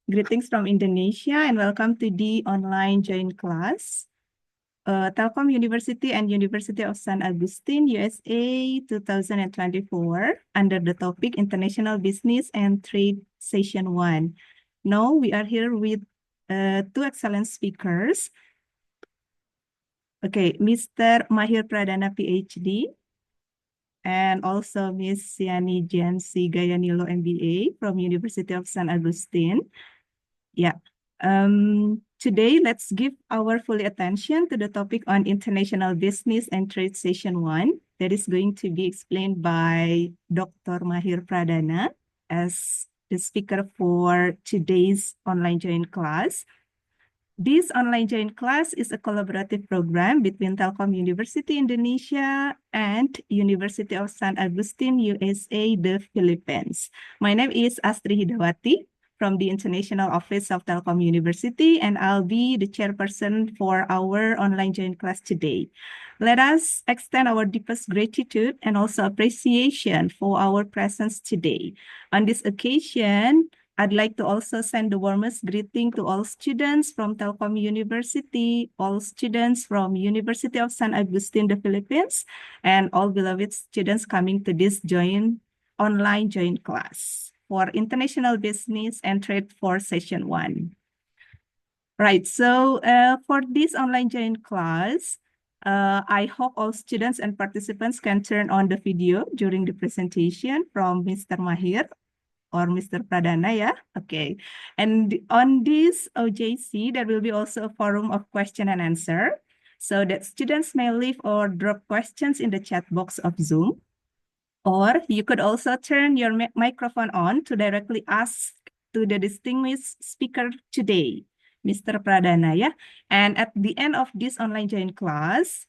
Greetings from Indonesia and welcome to the online joint class. Telkom University and University of San Agustin, USA 2024 under the topic International Business and Trade Session 1. Now we are here with two excellent speakers. Okay, Mr. Mahir Pradana, PhD, and also Miss Yani Jansi Gayanilo, MBA from University of San Agustin. Yeah. Today, let's give our full attention to the topic on international business and trade session 1 that is going to be explained by Dr. Mahir Pradana as the speaker for today's online joint class. This online joint class is a collaborative program between Telkom University Indonesia and University of San Agustin, USA, the Philippines. My name is Astri Hidawati from the International Office of Telkom University, and I'll be the chairperson for our online joint class today. Let us extend our deepest gratitude and also appreciation for our presence today. On this occasion, I'd like to also send the warmest greeting to all students from Telkom University, all students from University of San Agustin, the Philippines, and all beloved students coming to this online joint class for International Business and Trade for Session 1. Right, so for this online joint class, I hope all students and participants can turn on the video during the presentation from Mr. Mahir or Mr. Pradana, yeah? Okay. And on this OJC, there will be also a forum of question and answer so that students may leave or drop questions in the chat box of Zoom. Or you could also turn your microphone on to directly ask to the distinguished speaker today, Mr. Pradana, yeah? And at the end of this online joint class,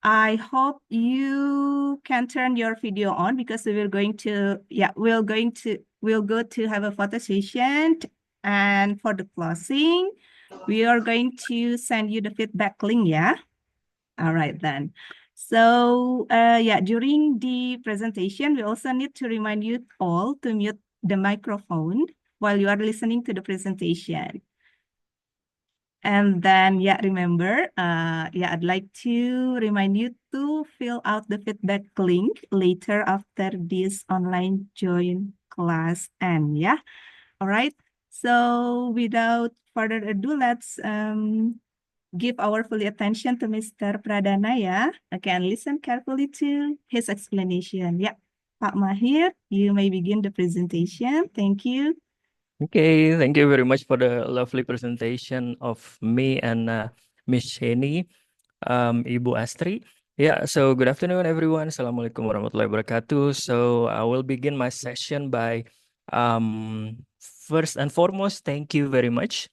I hope you can turn your video on because we'll go to have a photo session, and for the closing, we are going to send you the feedback link, yeah? All right then. So during the presentation, we also need to remind you all to mute the microphone while you are listening to the presentation. And then, remember, I'd like to remind you to fill out the feedback link later after this online join class end, yeah? All right, so without further ado, let's give our full attention to Mr. Pradana, yeah? Okay, and listen carefully to his explanation. Yeah, Pak Mahir, you may begin the presentation. Thank you. Okay, thank you very much for the lovely presentation of me and Miss Sheni, Ibu Astri. Yeah, so good afternoon, everyone. Assalamualaikum warahmatullahi wabarakatuh. So I will begin my session by first and foremost, thank you very much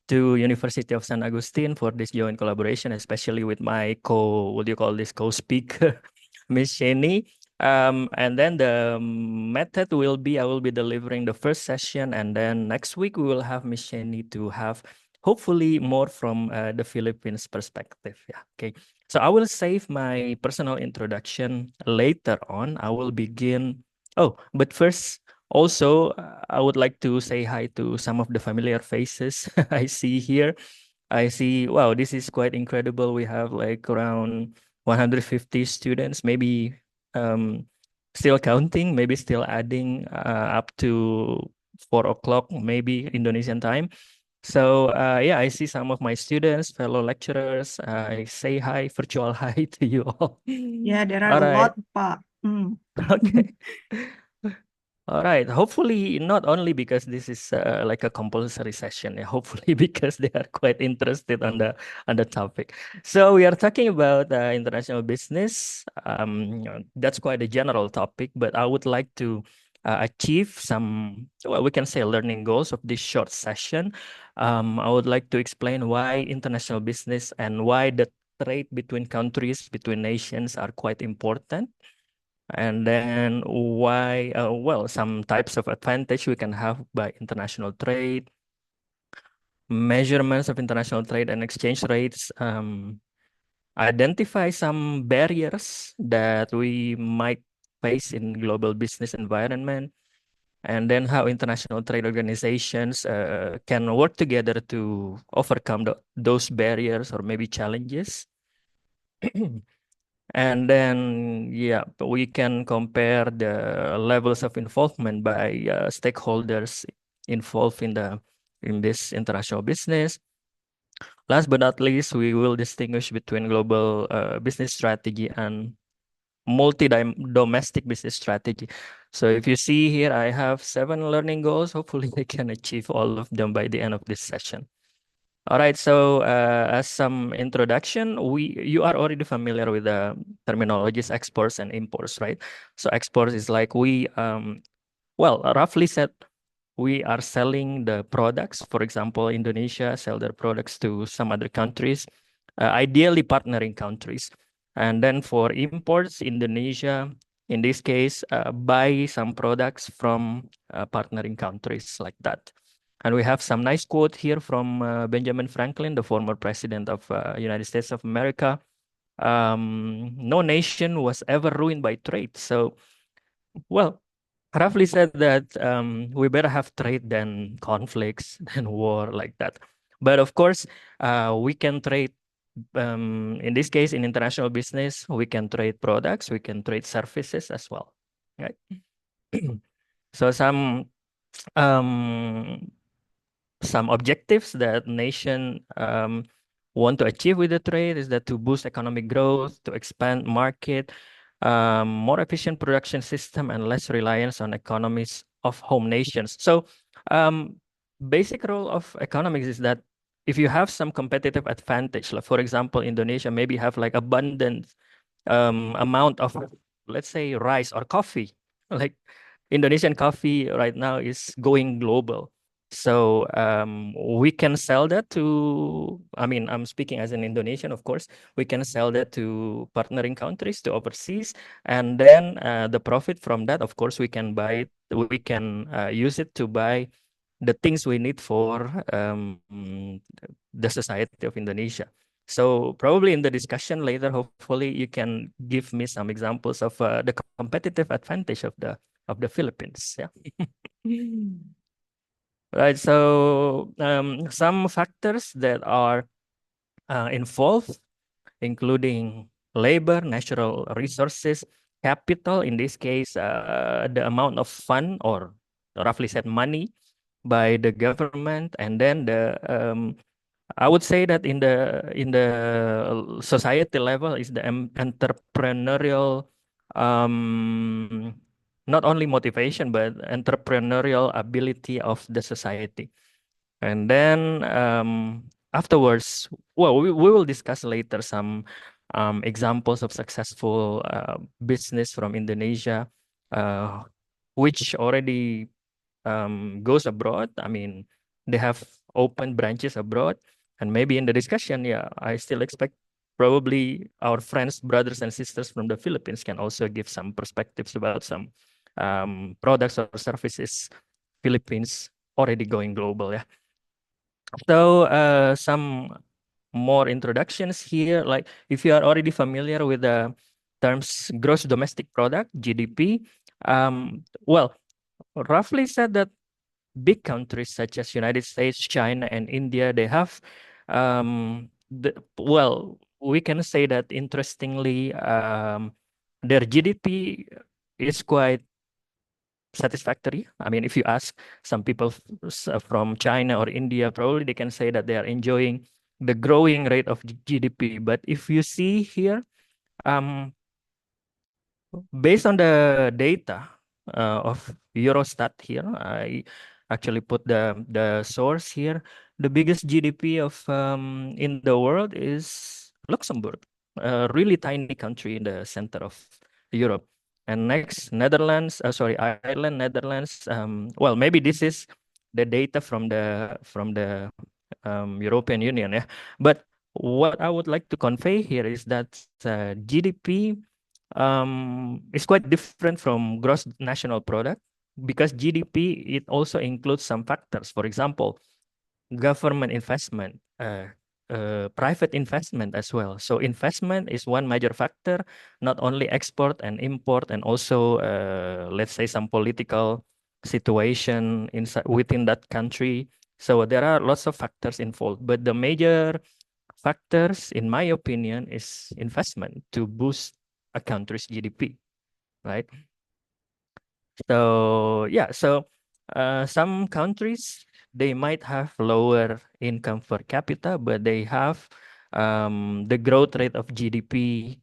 to University of San Agustin for this joint collaboration, especially with my co-speaker, Miss Sheni. And then the method will be, I will be delivering the first session, and then next week we will have Miss Sheni to have hopefully more from the Philippines perspective. Yeah, okay. So I will save my personal introduction later on. I will begin. Oh, but first, also, I would like to say hi to some of the familiar faces I see here. I see, wow, this is quite incredible. We have like around 150 students, maybe still counting, maybe still adding up to 4 o'clock, maybe Indonesian time. So I see some of my students, fellow lecturers. I say hi, virtual hi to you all. Yeah, there are All a right. lot, Pak. Okay. All right. Hopefully, not only because this is like a compulsory session, hopefully because they are quite interested on the topic. So we are talking about international business. That's quite a general topic, but I would like to achieve some, well, we can say learning goals of this short session. I would like to explain why international business and why the trade between countries, between nations are quite important. And then why, well, some types of advantage we can have by international trade, measurements of international trade and exchange rates, identify some barriers that we might face in global business environment, and then how international trade organizations can work together to overcome those barriers or maybe challenges. And then, yeah, we can compare the levels of involvement by stakeholders involved in this international business. Last but not least, we will distinguish between global business strategy and multi-domestic business strategy. So if you see here, I have 7 learning goals. Hopefully, I can achieve all of them by the end of this session. All right, so as some introduction, you are already familiar with the terminologies exports and imports, right? So exports is like well, roughly said, we are selling the products. For example, Indonesia sell their products to some other countries, ideally partnering countries. And then for imports, Indonesia, in this case, buy some products from partnering countries like that. And we have some nice quote here from Benjamin Franklin, the former president of United States of America. No nation was ever ruined by trade. So, well, roughly said that we better have trade than conflicts, than war like that. But of course, we can trade. In this case, in international business, we can trade products, we can trade services as well, right? So um, some objectives that nation want to achieve with the trade is that to boost economic growth, to expand market, more efficient production system, and less reliance on economies of home nations. So, basic role of economics is that if you have some competitive advantage, like for example, Indonesia maybe have like abundant amount of, let's say, rice or coffee. Like Indonesian coffee right now is going global. So we can sell that to, I mean, I'm speaking as an Indonesian, of course, we can sell that to partnering countries, to overseas, and then the profit from that, of course, we can we can use it to buy the things we need for the society of Indonesia. So probably in the discussion later, hopefully you can give me some examples of the competitive advantage of the Philippines. Yeah. Right. So some factors that are involved, including labor, natural resources, capital, in this case, the amount of fund or roughly said money by the government, and then I would say that in the society level is the entrepreneurial not only motivation but entrepreneurial ability of the society. And then afterwards, well, we will discuss later some examples of successful business from Indonesia, uh, which already goes abroad. I mean, they have open branches abroad, and maybe in the discussion, yeah, I still expect probably our friends, brothers, and sisters from the Philippines can also give some perspectives about some products or services Philippines already going global. Yeah. So some more introductions here. Like if you are already familiar with the terms gross domestic product, GDP, well, roughly said that big countries such as United States, China, and India, they have, well, we can say that interestingly, their GDP is quite satisfactory. I mean, if you ask some people from China or India, probably they can say that they are enjoying the growing rate of GDP. But if you see here, um, based on the data of Eurostat here, I actually put the source here. The biggest GDP of in the world is Luxembourg, a really tiny country in the center of Europe. And next, Netherlands, sorry, Ireland, Netherlands. Well, maybe this is the data from the European Union, yeah. But what I would like to convey here is that GDP is quite different from gross national product because GDP it also includes some factors. For example, government investment, private investment as well. So investment is one major factor, not only export and import, and also let's say some political situation inside within that country. So there are lots of factors involved, but the major factors, in my opinion, is investment to boost a country's GDP, right? So yeah, so some countries they might have lower income per capita, but they have the growth rate of GDP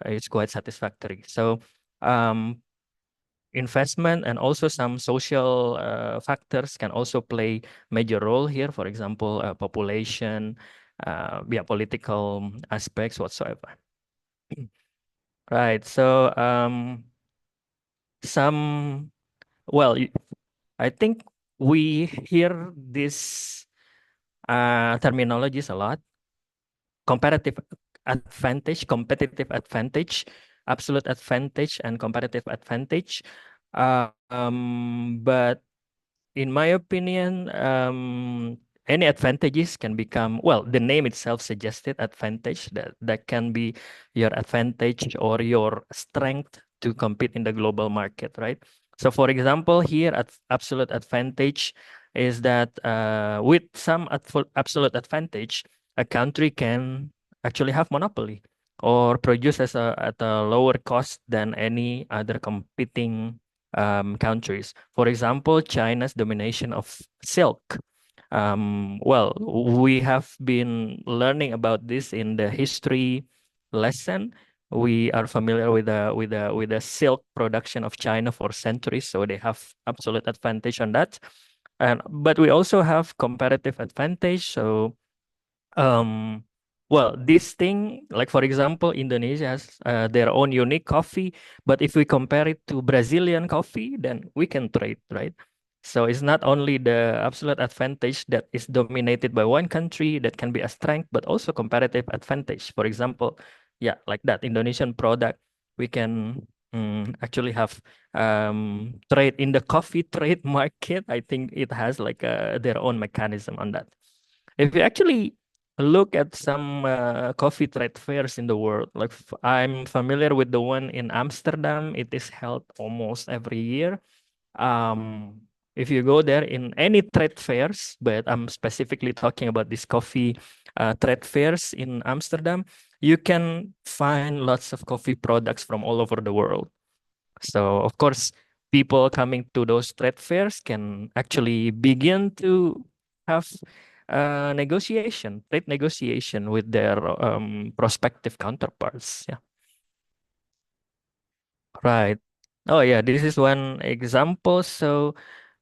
is quite satisfactory. So um, investment and also some social factors can also play major role here. For example, population, yeah, political aspects whatsoever. Right. So some well, I think we hear this terminologies a lot: comparative advantage, competitive advantage, absolute advantage, and comparative advantage. But in my opinion, any advantages can become, well, the name itself suggested advantage, that can be your advantage or your strength to compete in the global market, right? So for example, here at absolute advantage is that with some absolute advantage, a country can actually have monopoly or produce at a lower cost than any other competing countries. For example, China's domination of silk. Well, we have been learning about this in the history lesson. We are familiar with the silk production of China for centuries, so they have absolute advantage on that. And but we also have comparative advantage. So um, well, this thing, like for example, Indonesia has their own unique coffee, but if we compare it to Brazilian coffee, then we can trade, right? So it's not only the absolute advantage that is dominated by one country that can be a strength, but also comparative advantage. For example, yeah, like that Indonesian product, we can actually have trade in the coffee trade market. I think it has like their own mechanism on that. If you actually look at some coffee trade fairs in the world, like I'm familiar with the one in Amsterdam. It is held almost every year. Um, if you go there in any trade fairs, but I'm specifically talking about this coffee trade fairs in Amsterdam, you can find lots of coffee products from all over the world. So of course, people coming to those trade fairs can actually begin to have trade negotiation with their prospective counterparts. Yeah, right. Oh yeah, this is one example. So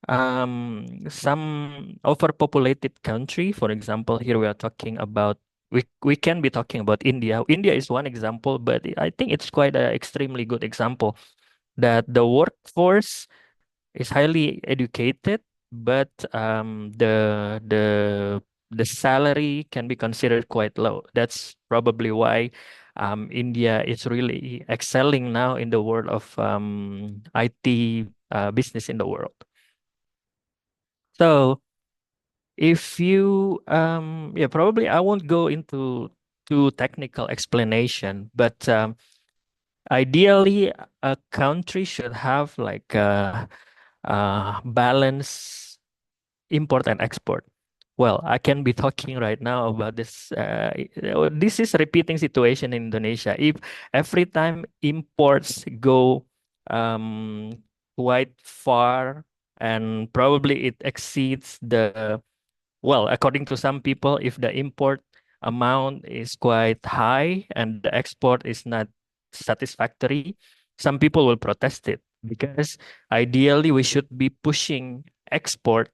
some overpopulated country, for example, here we are talking about we can be talking about India. India is one example, but I think it's quite an extremely good example that the workforce is highly educated, but the salary can be considered quite low. That's probably why India is really excelling now in the world of IT business in the world. So if you yeah, probably I won't go into too technical explanation, but ideally a country should have like balance import and export. Well, I can be talking right now about this. This is repeating situation in Indonesia. If every time imports go um, quite far and probably it exceeds the, well, according to some people, if the import amount is quite high and the export is not satisfactory, some people will protest it because ideally we should be pushing export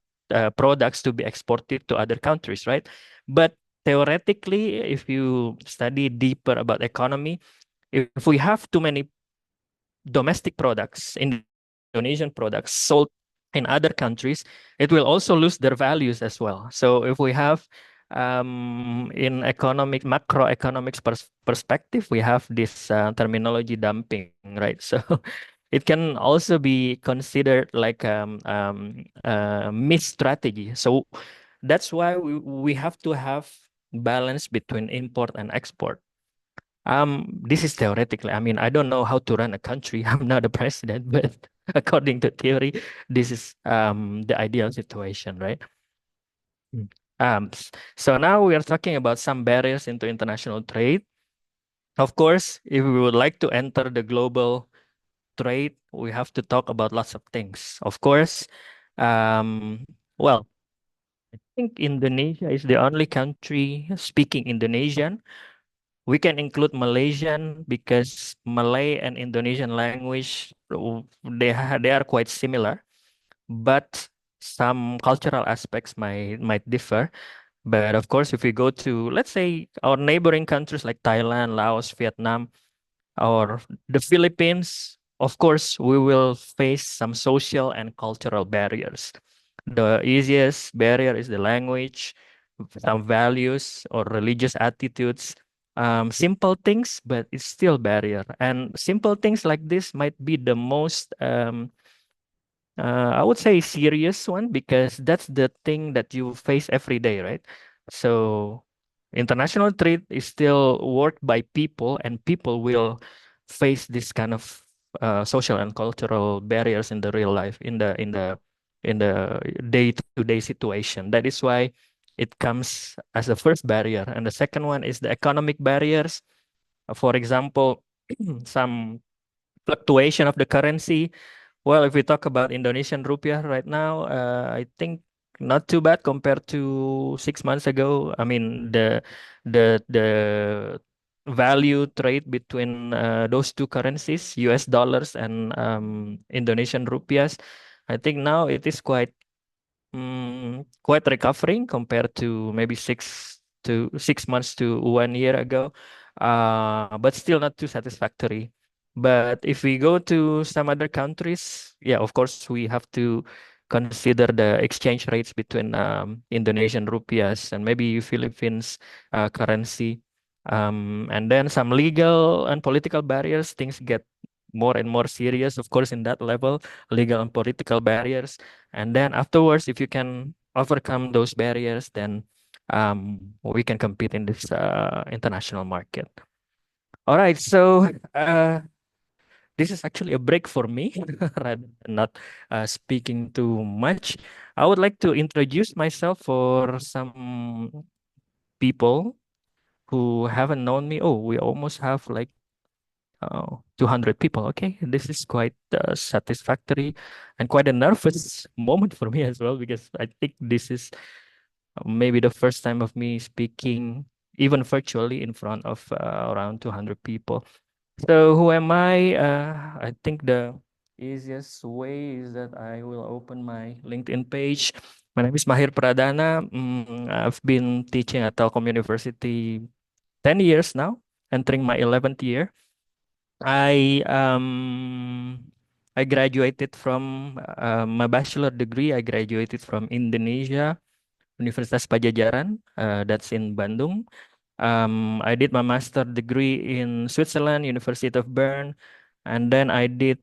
products to be exported to other countries, right? But theoretically, if you study deeper about economy, if we have too many domestic products, Indonesian products sold in other countries, it will also lose their values as well. So if we have in macroeconomics perspective, we have this terminology dumping, right? So it can also be considered like missed strategy. So that's why we have to have balance between import and export. This is theoretically. I mean, I don't know how to run a country. I'm not a president, but according to theory, this is the ideal situation, right? Mm. So now we are talking about some barriers into international trade. Of course, if we would like to enter the global trade, we have to talk about lots of things. Of course, well, I think Indonesia is the only country speaking Indonesian. We can include Malaysian because Malay and Indonesian language they are quite similar, but some cultural aspects might differ. But of course, if we go to, let's say, our neighboring countries like Thailand, Laos, Vietnam, or the Philippines, of course, we will face some social and cultural barriers. The easiest barrier is the language, some values or religious attitudes. Simple things, but it's still barrier. And simple things like this might be the most I would say serious one because that's the thing that you face every day, right? So international trade is still worked by people, and people will face this kind of social and cultural barriers in the real life, in the day-to-day situation. That is why it comes as the first barrier, and the second one is the economic barriers. For example, some fluctuation of the currency. Well, if we talk about Indonesian rupiah right now, I think not too bad compared to 6 months ago. I mean, the value trade between those two currencies, US dollars and Indonesian rupiahs, I think now it is quite recovering compared to maybe 6 months to 1 year ago, but still not too satisfactory. But if we go to some other countries, yeah, of course, we have to consider the exchange rates between Indonesian rupiahs and maybe Philippines currency. And then some legal and political barriers, things get more and more serious, of course, in that level, legal and political barriers. And then afterwards, if you can overcome those barriers, then we can compete in this international market. All right, so this is actually a break for me, rather than not speaking too much. I would like to introduce myself for some people who haven't known me. Oh, we almost have like 200 people. Okay, this is quite satisfactory and quite a nervous moment for me as well because I think this is maybe the first time of me speaking even virtually in front of around 200 people. So who am I? I think the easiest way is that I will open my LinkedIn page. My name is Mahir Pradana. I've been teaching at Telkom University 10 years now, entering my 11th year. I I graduated from my bachelor degree. I graduated from Indonesia, Universitas Pajajaran. That's in Bandung. I did my master degree in Switzerland, University of Bern, and then I did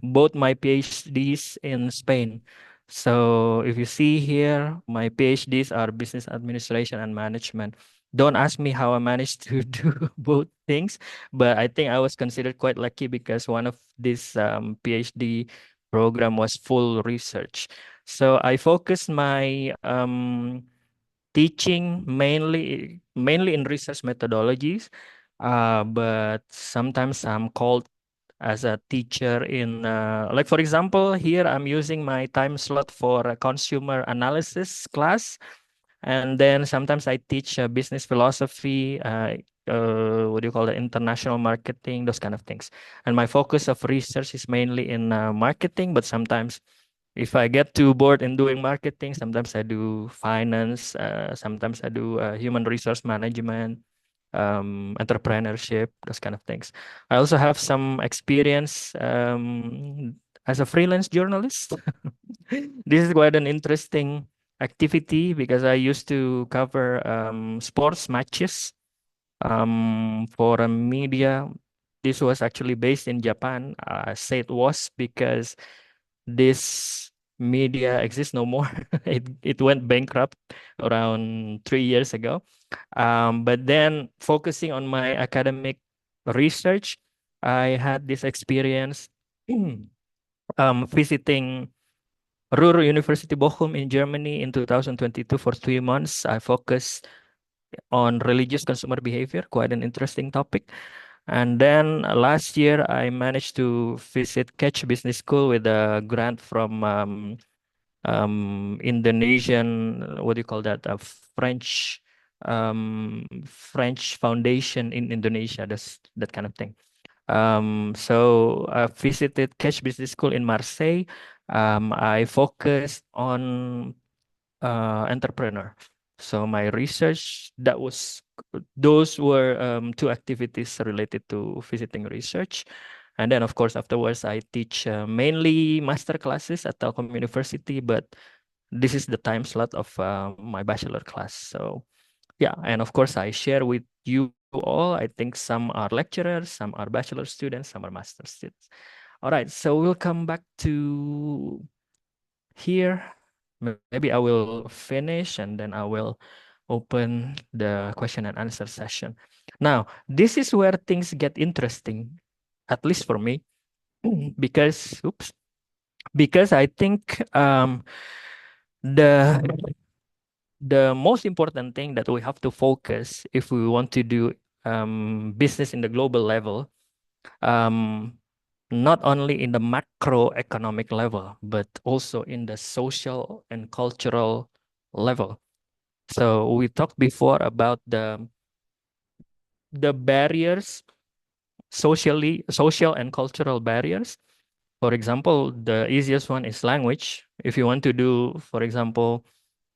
both my PhDs in Spain. So if you see here, my PhDs are business administration and management. Don't ask me how I managed to do both things, but I think I was considered quite lucky because one of this PhD program was full research. So I focused my teaching mainly in research methodologies, but sometimes I'm called as a teacher in like for example here I'm using my time slot for a consumer analysis class, and then sometimes I teach business philosophy, what do you call it, international marketing, those kind of things. And my focus of research is mainly in marketing, but sometimes if I get too bored in doing marketing, sometimes I do finance, sometimes I do human resource management, entrepreneurship, those kind of things. I also have some experience as a freelance journalist. This is quite an interesting activity because I used to cover sports matches for a media. This was actually based in Japan. I say it was because this media exists no more. It went bankrupt around 3 years ago. But then focusing on my academic research, I had this experience visiting Ruhr University Bochum in Germany in 2022 for 3 months. I focused on religious consumer behavior, quite an interesting topic. And then last year, I managed to visit Catch Business School with a grant from Indonesian, what do you call that? A French foundation in Indonesia. That's that kind of thing. So I visited Catch Business School in Marseille. I focused on entrepreneur. So my research those were two activities related to visiting research. And then, of course, afterwards, I teach mainly master classes at Telkom University, but this is the time slot of my bachelor class. So, yeah. And of course, I share with you all. I think some are lecturers, some are bachelor students, some are master students. All right. So we'll come back to here. Maybe I will finish and then I will open the question and answer session. Now, this is where things get interesting, at least for me, because because I think the the most important thing that we have to focus if we want to do business in the global level, um, not only in the macroeconomic level, but also in the social and cultural level. So we talked before about the barriers, social and cultural barriers. For example, the easiest one is language. If you want to do, for example,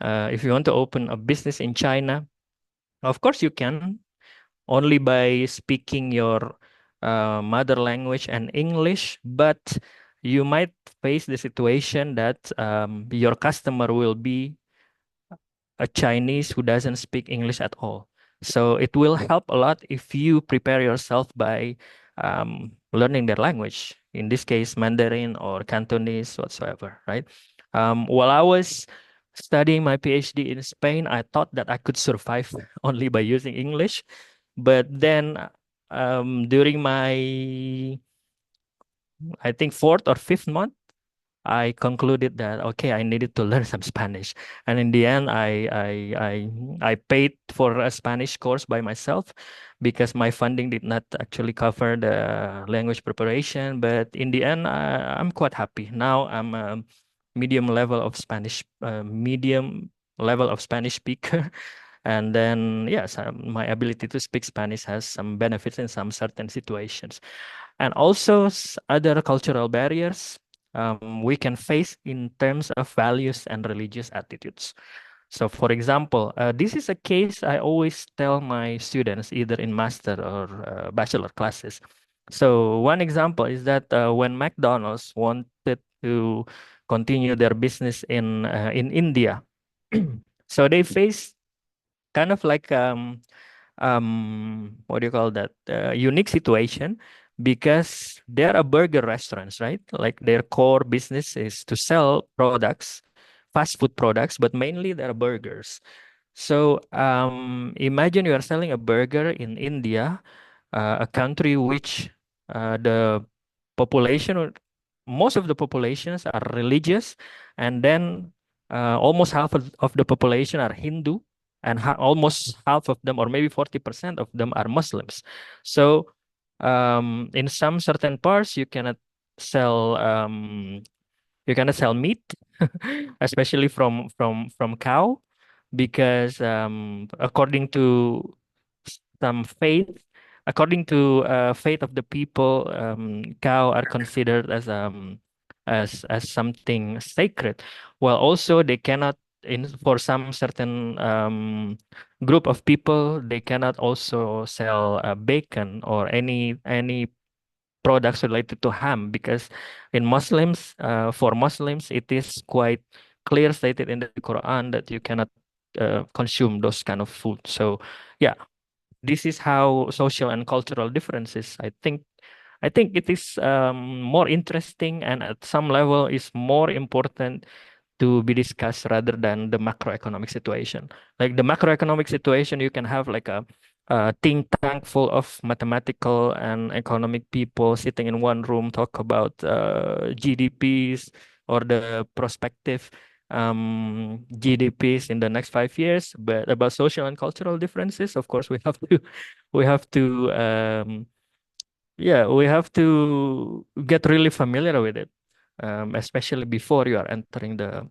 if you want to open a business in China, of course you can only by speaking your mother language and English, but you might face the situation that your customer will be a Chinese who doesn't speak English at all. So it will help a lot if you prepare yourself by learning their language, in this case, Mandarin or Cantonese, whatsoever, right? While I was studying my PhD in Spain, I thought that I could survive only by using English. But then during my, I think, fourth or fifth month, I concluded that okay, I needed to learn some Spanish, and in the end, I paid for a Spanish course by myself because my funding did not actually cover the language preparation. But in the end, I'm quite happy. Now I'm a medium level of Spanish speaker, and then yes, my ability to speak Spanish has some benefits in some certain situations, and also other cultural barriers we can face in terms of values and religious attitudes. So, for example, this is a case I always tell my students, either in master or bachelor classes. So, one example is that when McDonald's wanted to continue their business in India, so they faced kind of like what do you call that, unique situation, because they're a burger restaurants, right? Like their core business is to sell products, fast food products, but mainly they're burgers. So imagine you are selling a burger in India, a country which the population, most of the populations are religious, and then almost half of the population are Hindu, and almost half of them, or maybe 40% of them, are Muslims. So in some certain parts, sell um, you cannot sell meat, especially from cow, because according to some faith, according to faith of the people, cow are considered as something sacred. Well, also they cannot, in for some certain group of people, they cannot also sell bacon or any products related to ham, because in Muslims, for Muslims, it is quite clear stated in the Quran that you cannot consume those kind of food. So, yeah, this is how social and cultural differences. I think it is more interesting, and at some level is more important to be discussed rather than the macroeconomic situation. Like the macroeconomic situation, you can have like think tank full of mathematical and economic people sitting in one room talk about GDPs or the prospective GDPs in the next 5 years. But about social and cultural differences, of course, we have to yeah, we have to get really familiar with it, especially before you are entering the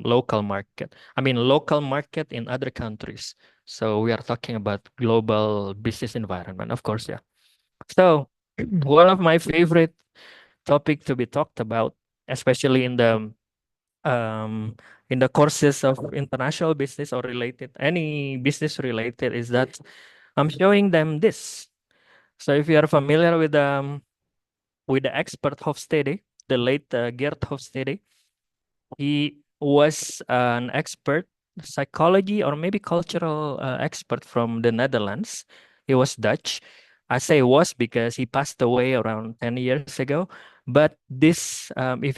local market. I mean, local market in other countries. So we are talking about global business environment, of course, yeah. So one of my favorite topic to be talked about, especially um in the courses of international business or related, any business related, is that I'm showing them this. So if you are familiar with the expert Hofstede, the late Geert Hofstede, he was an expert, psychology or maybe cultural expert from the Netherlands. He was Dutch. I say was because he passed away around 10 years ago. But this, if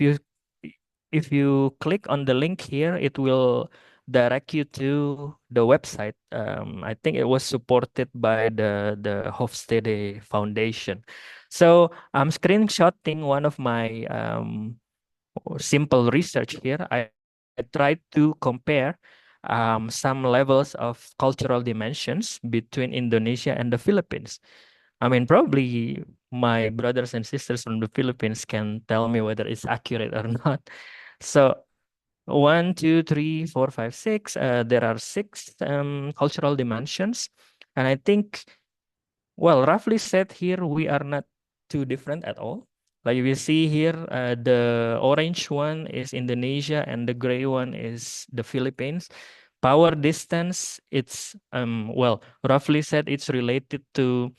you click on the link here, it will direct you to the website. I think it was supported by the Hofstede Foundation. So I'm screenshotting one of my or simple research here. I tried to compare some levels of cultural dimensions between Indonesia and the Philippines. I mean, probably my brothers and sisters from the Philippines can tell me whether it's accurate or not. So one, two, three, four, five, six. There are six cultural dimensions, and I think, well, roughly said here, we are not too different at all. Like we see here, the orange one is Indonesia and the gray one is the Philippines. Power distance, it's well, roughly said, it's related to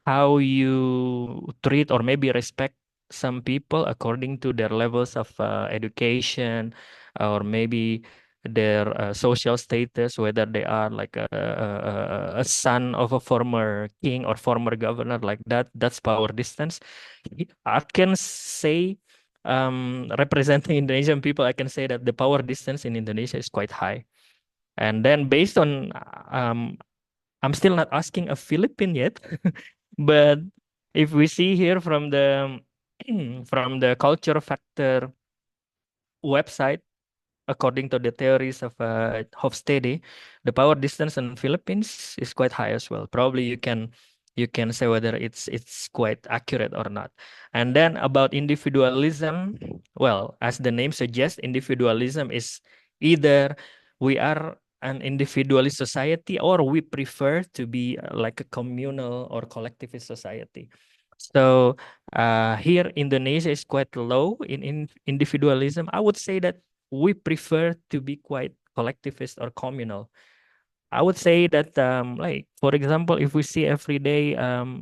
how you treat or maybe respect some people according to their levels of education, or maybe their social status, whether they are like a son of a former king or former governor, like that. That's power distance. I can say, representing Indonesian people, I can say that the power distance in Indonesia is quite high. And then based on, I'm still not asking a Philippine yet, but if we see here from the from the culture factor website, according to the theories of Hofstede, the power distance in Philippines is quite high as well. Probably you can say whether it's quite accurate or not. And then about individualism, well, as the name suggests, individualism is either we are an individualist society or we prefer to be like a communal or collectivist society. So here Indonesia is quite low in individualism. I would say that we prefer to be quite collectivist or communal. I would say that, like, for example, if we see every day,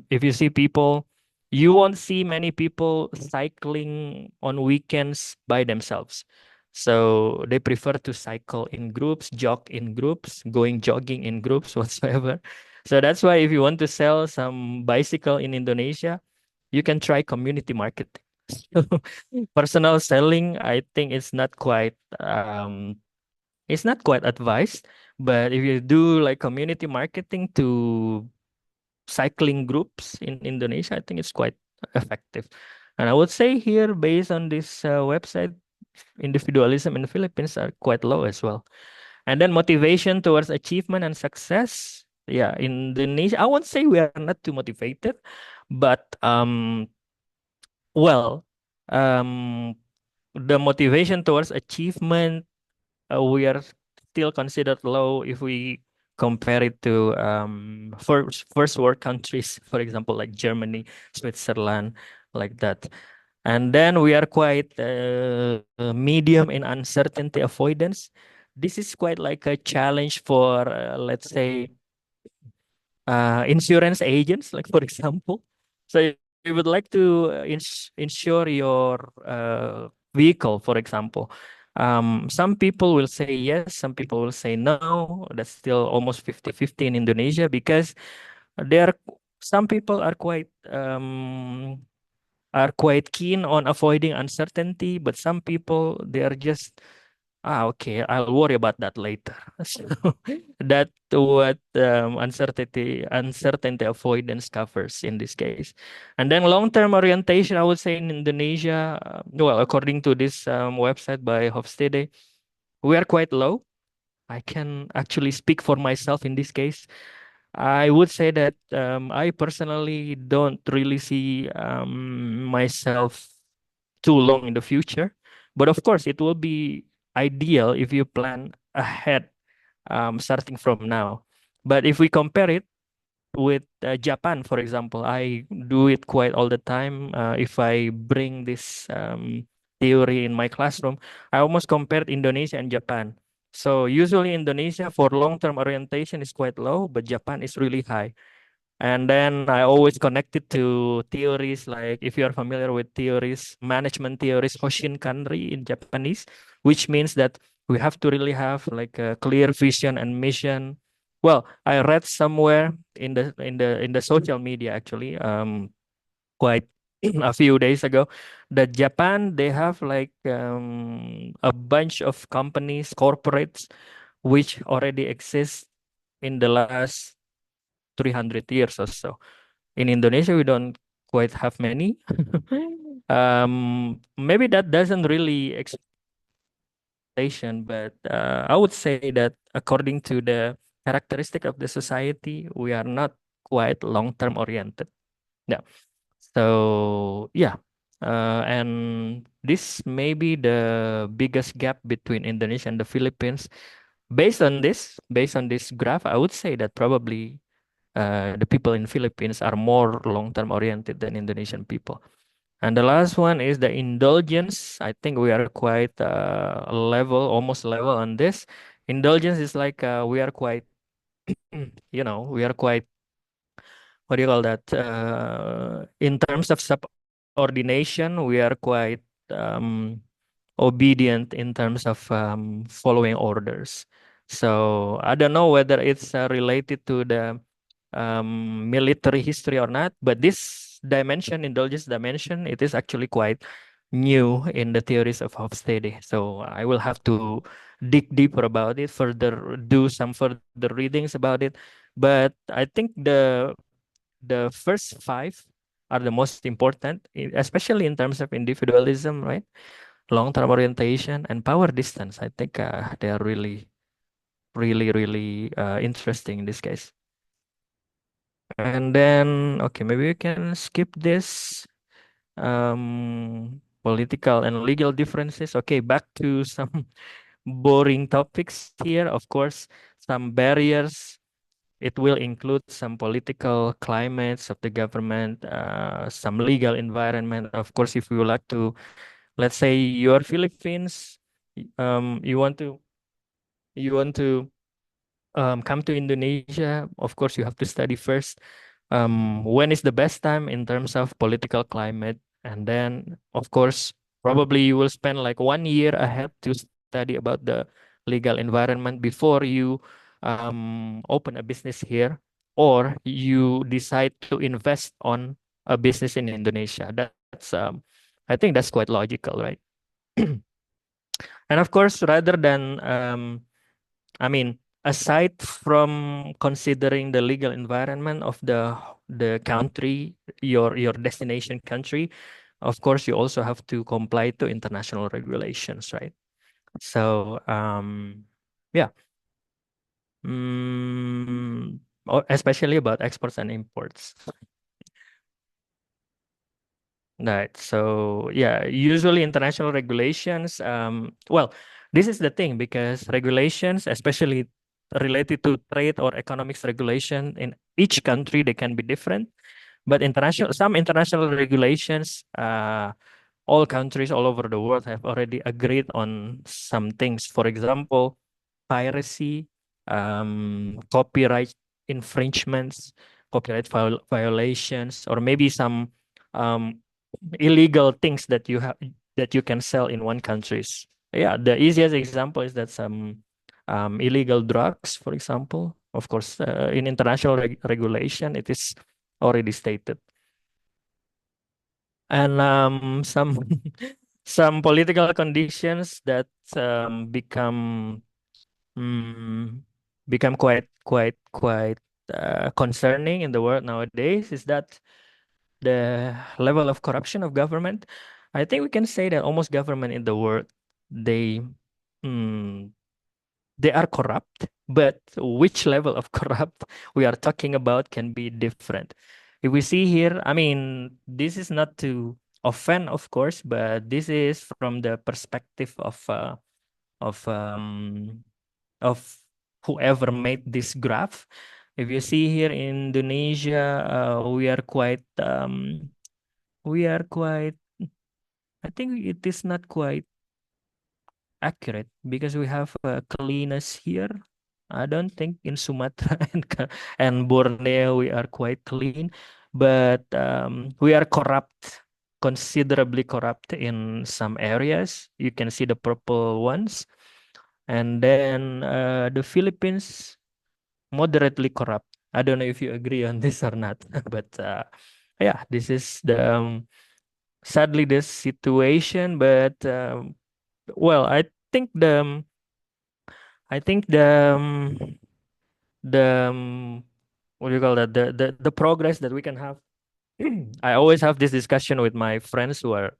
if you see people, you won't see many people cycling on weekends by themselves. So they prefer to cycle in groups, jog in groups, going jogging in groups, whatsoever. So that's why if you want to sell some bicycle in Indonesia, you can try community marketing. So personal selling, I think it's not quite advised, but if you do like community marketing to cycling groups in Indonesia, I think it's quite effective. And I would say here, based on this website, individualism in the Philippines are quite low as well. And then motivation towards achievement and success. Yeah, in Indonesia, I won't say we are not too motivated, but well, um, the motivation towards achievement, we are still considered low if we compare it to first world countries, for example, like Germany, Switzerland, like that. And then we are quite medium in uncertainty avoidance. This is quite like a challenge for, let's say, insurance agents, like for example. So you would like to insure your vehicle, for example. Some people will say yes, some people will say no. That's still almost 50-50 in Indonesia because there some people are quite keen on avoiding uncertainty, but some people they are just Okay, I'll worry about that later. So that what uncertainty avoidance covers in this case. And then long-term orientation, I would say in Indonesia, well, according to this website by Hofstede, we are quite low. I can actually speak for myself in this case. I would say that I personally don't really see myself too long in the future. But of course, it will be ideal if you plan ahead, starting from now. But if we compare it with Japan, for example, I do it quite all the time. If I bring this theory in my classroom, I almost compared Indonesia and Japan. So usually Indonesia for long-term orientation is quite low, but Japan is really high. And then I always connect it to theories like if you are familiar with theories, management theories, Hoshin Kanri in Japanese, which means that we have to really have like a clear vision and mission. Well, I read somewhere in the social media actually, quite a few days ago, that Japan they have like a bunch of companies, corporates, which already exist in the last 300 years or so. In Indonesia, we don't quite have many. Maybe that doesn't really expectation, but I would say that according to the characteristic of the society, we are not quite long-term oriented. Yeah. So yeah, and this may be the biggest gap between Indonesia and the Philippines. Based on this graph, I would say that probably the people in Philippines are more long-term oriented than Indonesian people. And the last one is the indulgence. I think we are quite level, almost level on this. Indulgence is like we are quite, we are quite, what do you call that? In terms of subordination, we are quite obedient in terms of following orders. So I don't know whether it's related to the military history or not, but this dimension, indulgence dimension, it is actually quite new in the theories of Hofstede. So I will have to dig deeper about it, further do some further readings about it. But I think the first five are the most important, especially in terms of individualism, right? Long-term orientation and power distance. I think they are really, really, really interesting in this case. And then, okay, maybe we can skip this political and legal differences. Okay, back to some boring topics here. Of course, some barriers. It will include some political climates of the government, some legal environment. Of course, if you would like to, let's say you are Philippines, you want to come to Indonesia, of course, you have to study first. When is the best time in terms of political climate? And then, of course, probably you will spend like 1 year ahead to study about the legal environment before you open a business here, or you decide to invest on a business in Indonesia. That's I think that's quite logical, right? And of course, rather than I mean, aside from considering the legal environment of the country, your destination country, of course, you also have to comply to international regulations, right? So, yeah, especially about exports and imports. Right. So yeah, usually international regulations, well, this is the thing because regulations, especially related to trade or economics regulation in each country, they can be different. But some international regulations, all countries all over the world have already agreed on some things. For example, piracy, copyright infringements, violations, or maybe some um, illegal things that you have that you can sell in one countries. Yeah, the easiest example is that some illegal drugs, for example. Of course, in international regulation, it is already stated. And some some political conditions that become mm, become quite concerning in the world nowadays is that the level of corruption of government. I think we can say that almost government in the world they mm, they are corrupt, but which level of corrupt we are talking about can be different. If we see here, I mean, this is not to offend, of course, but this is from the perspective of um of whoever made this graph. If you see here in Indonesia, we are quite. I think it is not quite accurate because we have cleaners here. I don't think in Sumatra and Borneo we are quite clean, but we are corrupt, considerably corrupt in some areas. You can see the purple ones, and then the Philippines moderately corrupt. I don't know if you agree on this or not, but yeah, this is the sadly this situation. But well, think the I think the what do you call that the progress that we can have. I always have this discussion with my friends who are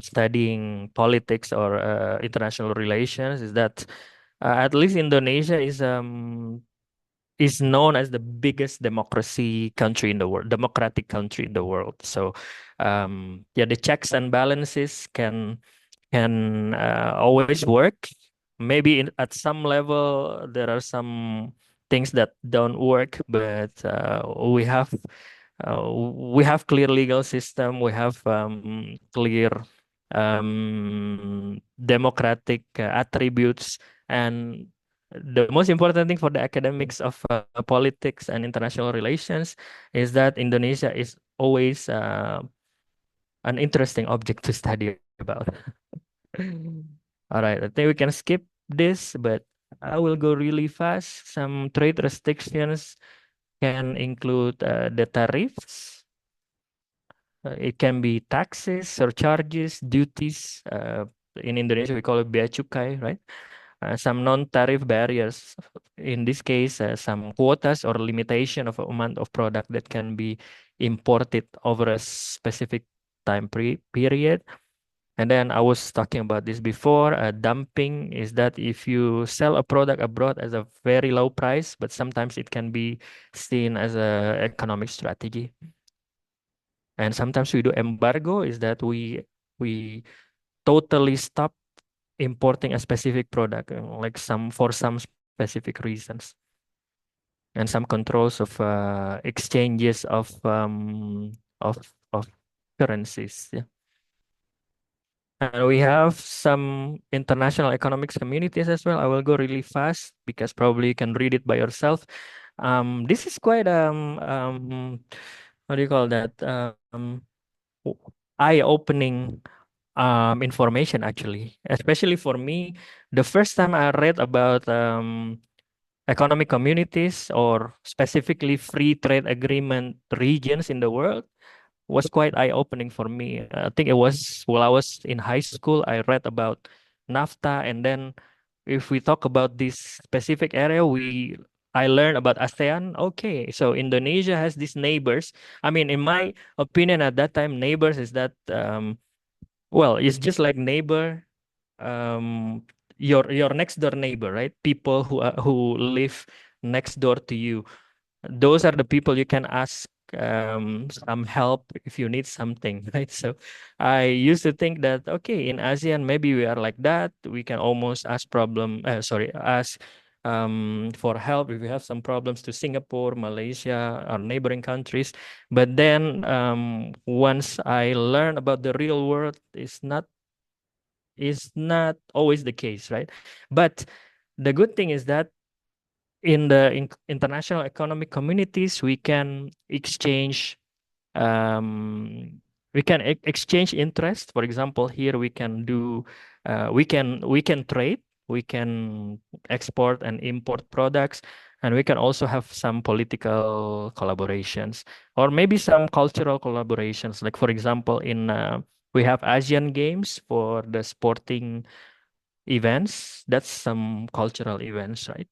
studying politics or international relations. Is that at least Indonesia is known as the biggest democracy country in the world, democratic country in the world. So yeah, the checks and balances can always work. Maybe at some level there are some things that don't work, but we have clear legal system. We have clear democratic attributes, and the most important thing for the academics of politics and international relations is that Indonesia is always an interesting object to study about. All right, I think we can skip this, but I will go really fast. Some trade restrictions can include the tariffs. It can be taxes, surcharges, duties. In Indonesia, we call it bea cukai, right? Some non-tariff barriers. In this case, some quotas or limitation of amount of product that can be imported over a specific period. And then I was talking about this before. Dumping is that if you sell a product abroad as a very low price, but sometimes it can be seen as a economic strategy. And sometimes we do embargo, is that we totally stop importing a specific product, like some for some specific reasons, and some controls of exchanges of currencies. Yeah. And we have some international economics communities as well. I will go really fast because probably you can read it by yourself. This is quite what do you call that? Eye-opening information actually, especially for me. The first time I read about economic communities or specifically free trade agreement regions in the world was quite eye-opening for me. I think it was while I was in high school, I read about NAFTA, and then if we talk about this specific area, I learned about ASEAN. Okay, so Indonesia has these neighbors. I mean, in my opinion at that time, neighbors is that well, it's just like neighbor, um, your next door neighbor, right? People who live next door to you, those are the people you can ask some help if you need something, right? So I used to think that okay, in ASEAN maybe we are like that. We can almost ask for help if we have some problems to Singapore, Malaysia, or neighboring countries. But then once I learned about the real world, is not always the case, right? But the good thing is that in the international economic communities, um, we can exchange interest. For example, here we can do we can trade, we can export and import products, and we can also have some political collaborations or maybe some cultural collaborations. Like for example, in We have Asian Games for the sporting events. That's some cultural events, right?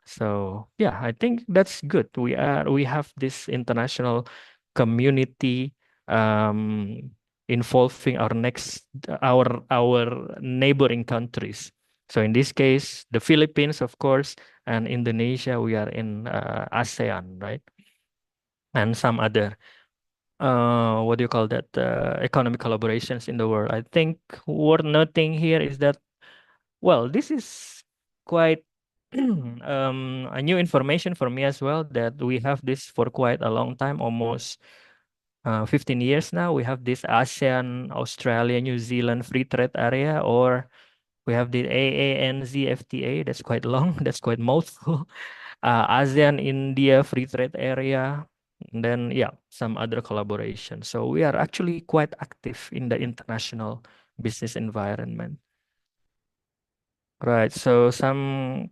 So yeah, I think that's good. We have this international community um, involving our neighboring countries. So in this case, the Philippines, of course, and Indonesia, we are in ASEAN, right? And some other what do you call that economic collaborations in the world. I think worth noting here is that well, this is quite a new information for me as well that we have this for quite a long time, almost 15 years now. We have this ASEAN, Australia, New Zealand free trade area, or we have the AANZFTA. That's quite long. That's quite mouthful. ASEAN, India free trade area. And then, yeah, some other collaboration. So we are actually quite active in the international business environment. Right. So some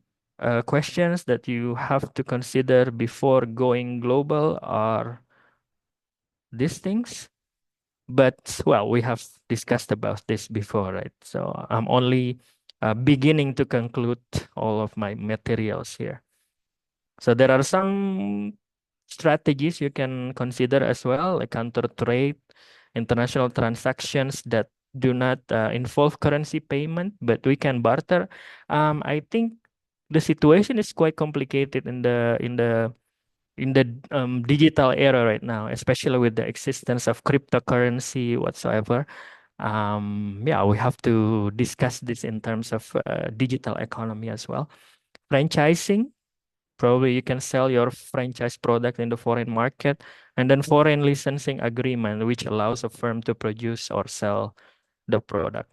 questions that you have to consider before going global are these things. But well, we have discussed about this before, right? So I'm only beginning to conclude all of my materials here. So there are some strategies you can consider as well, like counter trade, international transactions that do not involve currency payment, but we can barter. I think the situation is quite complicated in the digital era right now, especially with the existence of cryptocurrency whatsoever. Yeah, we have to discuss this in terms of digital economy as well. Franchising, probably you can sell your franchise product in the foreign market, and then foreign licensing agreement, which allows a firm to produce or sell the product.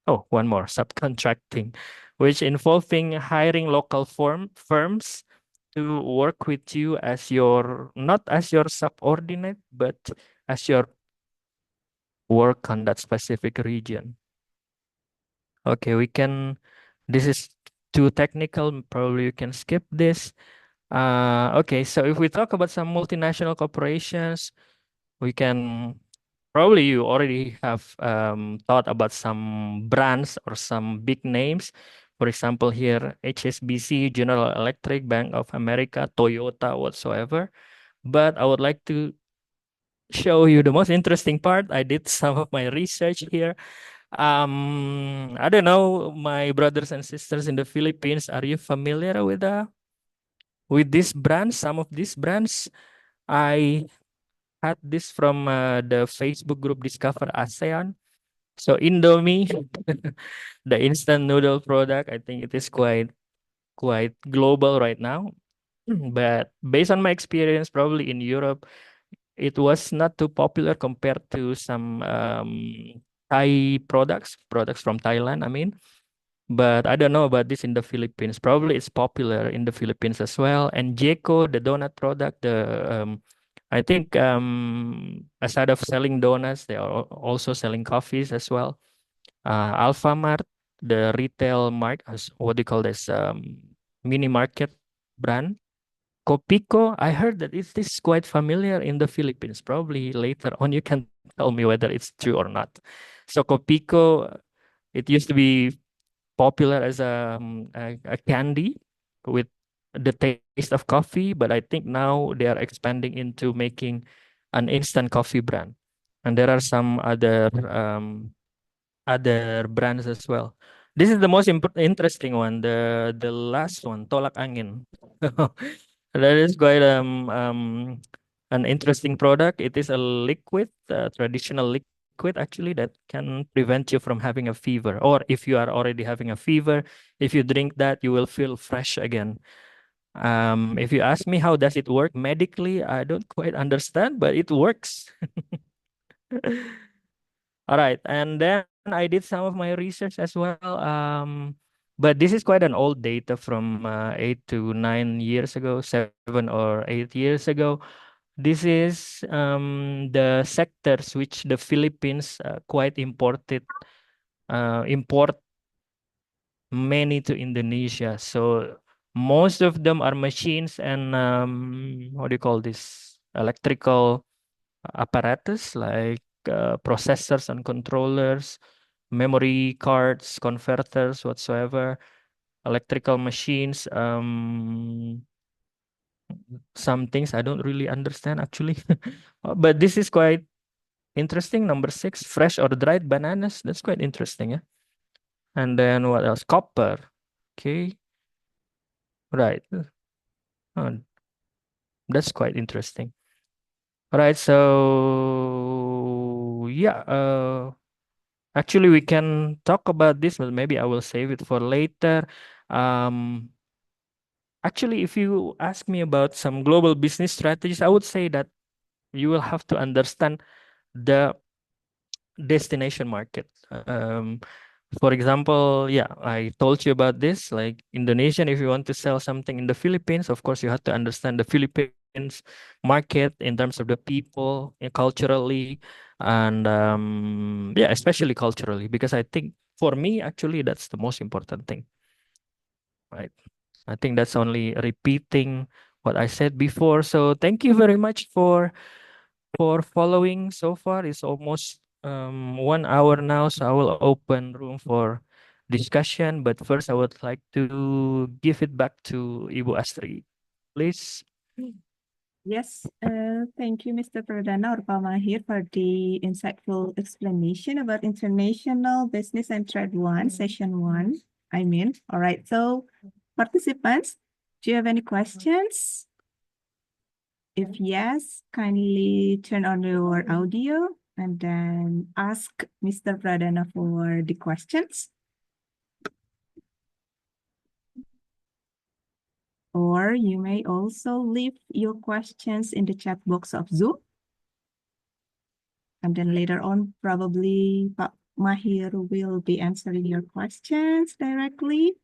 Oh, one more, subcontracting, which involving hiring local firms to work with you as your, not as your subordinate, but as your work on that specific region. Okay, this is too technical. Probably you can skip this. Okay, so if we talk about some multinational corporations, we can probably you already have thought about some brands or some big names. For example, here HSBC, General Electric, Bank of America, Toyota, whatsoever. But I would like to show you the most interesting part. I did some of my research here. I don't know, my brothers and sisters in the Philippines, are you familiar with these brands? Some of these brands, I had this from the Facebook group Discover ASEAN. So Indomie, the instant noodle product, I think it is quite global right now. But based on my experience, probably in Europe, it was not too popular compared to some Thai products from Thailand, I mean. But I don't know about this in the Philippines. Probably it's popular in the Philippines as well. And Jeko, the donut product, I think aside of selling donuts, they are also selling coffees as well. Alfamart, the retail what do you call this? Mini market brand. Copico, I heard that it is quite familiar in the Philippines. Probably later on you can tell me whether it's true or not. So Copico, it used to be popular as a candy with the taste of coffee, but I think now they are expanding into making an instant coffee brand. And there are some other brands as well. This is the most interesting one, the last one, Tolak Angin. That is quite an interesting product. It is a liquid, traditional liquid actually that can prevent you from having a fever. Or if you are already having a fever, if you drink that, you will feel fresh again. If you ask me how does it work medically, I don't quite understand, but it works. All right, and then I did some of my research as well. But this is quite an old data from 8 to 9 years ago, 7 or 8 years ago. This is the sectors which the Philippines quite import many to Indonesia. So most of them are machines and what do you call this? Electrical apparatus like processors and controllers, memory cards, converters, whatsoever, electrical machines. Some things I don't really understand actually, but this is quite interesting. Number six, fresh or dried bananas. That's quite interesting, yeah. And then what else? Copper. Okay, right. Oh, that's quite interesting. Right. So yeah. Actually, we can talk about this, but maybe I will save it for later. Um, Actually, if you ask me about some global business strategies, I would say that you will have to understand the destination market. For example, yeah, I told you about this. Like Indonesian, if you want to sell something in the Philippines, of course, you have to understand the Philippines market in terms of the people, culturally, and yeah, especially culturally, because I think for me, actually, that's the most important thing, right? I think that's only repeating what I said before. So thank you very much for following so far. It's almost 1 hour now, so I will open room for discussion. But first, I would like to give it back to Ibu Astri, please. Yes, thank you, Mr. Pradana or Pak Mahir, for the insightful explanation about International Business and Trade 1, Session 1. All right, so participants, do you have any questions? If yes, kindly turn on your audio and then ask Mr. Pradana for the questions. Or you may also leave your questions in the chat box of Zoom. And then later on, probably Pak Mahir will be answering your questions directly.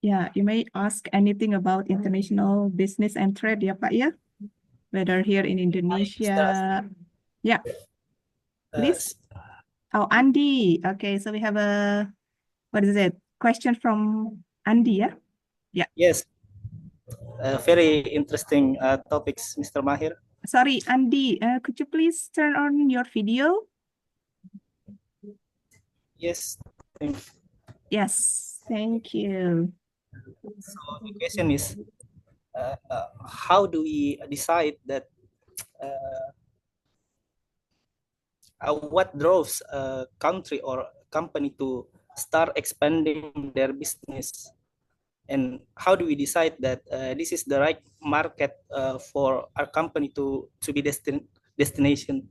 Yeah, you may ask anything about international business and trade, ya Pak, ya? Whether here in Indonesia. Yeah, please. Oh, Andy. Okay, so we have a, what is it? Question from Andy, yeah? Yeah. Yes, very interesting topics, Mr. Mahir. Sorry, Andy, could you please turn on your video? Yes, thank you. Yes, thank you. So the question is, how do we decide that what draws a country or company to start expanding their business? And how do we decide that this is the right market for our company to be destination?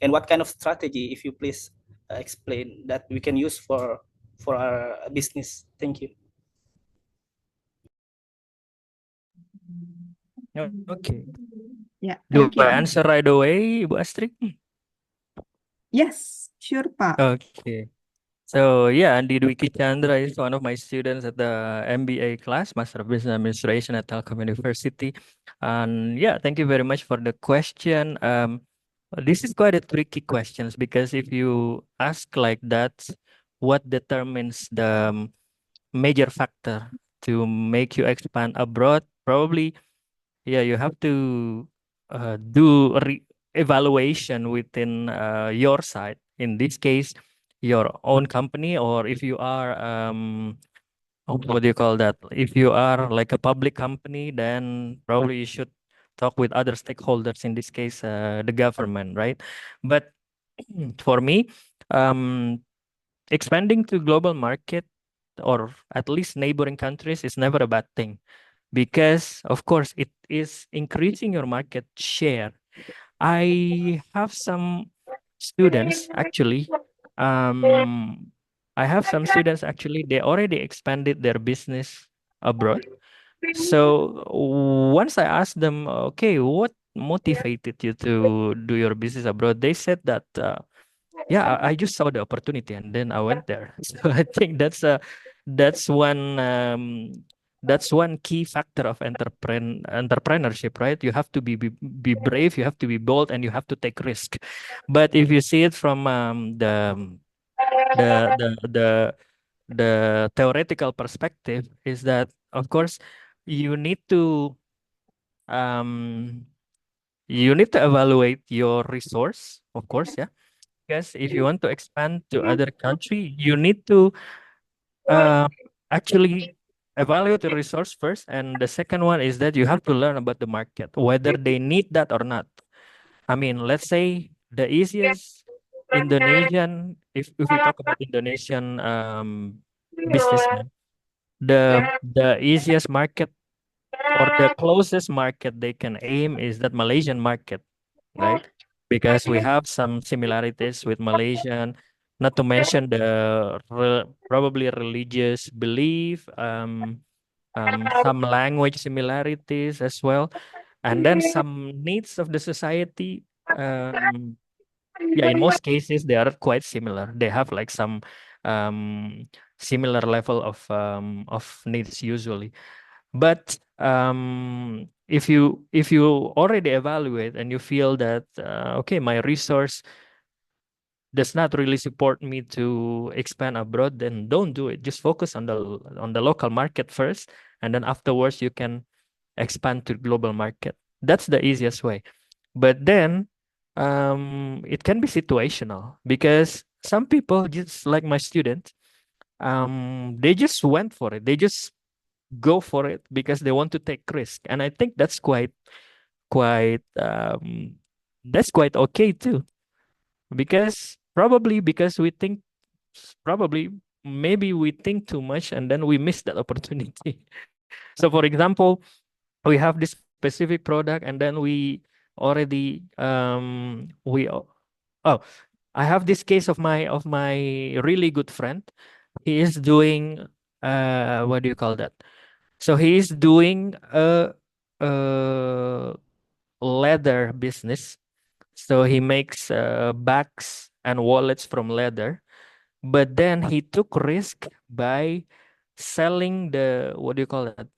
And what kind of strategy, if you please explain, that we can use for our business? Thank you. Okay. Yeah, Do thank you. I answer right away, Ibu Astri? Yes, sure, Pak. Okay. So yeah, Andi Dwiki Chandra is one of my students at the MBA class, Master of Business Administration at Telkom University. And yeah, thank you very much for the question. This is quite a tricky question because if you ask like that, what determines the major factor to make you expand abroad? Probably, yeah, you have to do evaluation within your side. In this case, your own company, or if you are what do you call that? If you are like a public company, then probably you should talk with other stakeholders. In this case, the government, right? But for me, um, expanding to global market or at least neighboring countries is never a bad thing because of course it is increasing your market share. I have some students actually I have some students actually they already expanded their business abroad. So once I asked them, okay, what motivated you to do your business abroad, they said that yeah, I just saw the opportunity and then I went there. So I think that's that's one key factor of entrepreneurship, right? You have to be brave, you have to be bold, and you have to take risk. But if you see it from the the the theoretical perspective, is that of course you need to um evaluate your resource, of course, yeah. Because if you want to expand to other country, you need to uh, actually evaluate the resource first, and the second one is that you have to learn about the market, whether they need that or not. I mean, let's say the easiest Indonesian, if we talk about Indonesian businessman, the easiest market or the closest market they can aim is that Malaysian market, right? Because we have some similarities with Malaysian, not to mention the probably religious belief, some language similarities as well, and then some needs of the society. Yeah, in most cases they are quite similar. They have like some um, similar level of needs usually. But if you already evaluate and you feel that okay, my resource does not really support me to expand abroad, then don't do it. Just focus on the local market first, and then afterwards you can expand to global market. That's the easiest way. But then it can be situational because some people, just like my students, they just went for it. They just go for it because they want to take risk, and I think quite that's quite okay too, because we think, probably maybe we think too much and then we miss that opportunity. So for example, we have this specific product and then we already oh, I have this case of my really good friend. He is doing what do you call that? So he is doing a leather business. So he makes bags and wallets from leather. But then he took risk by selling the, what do you call it?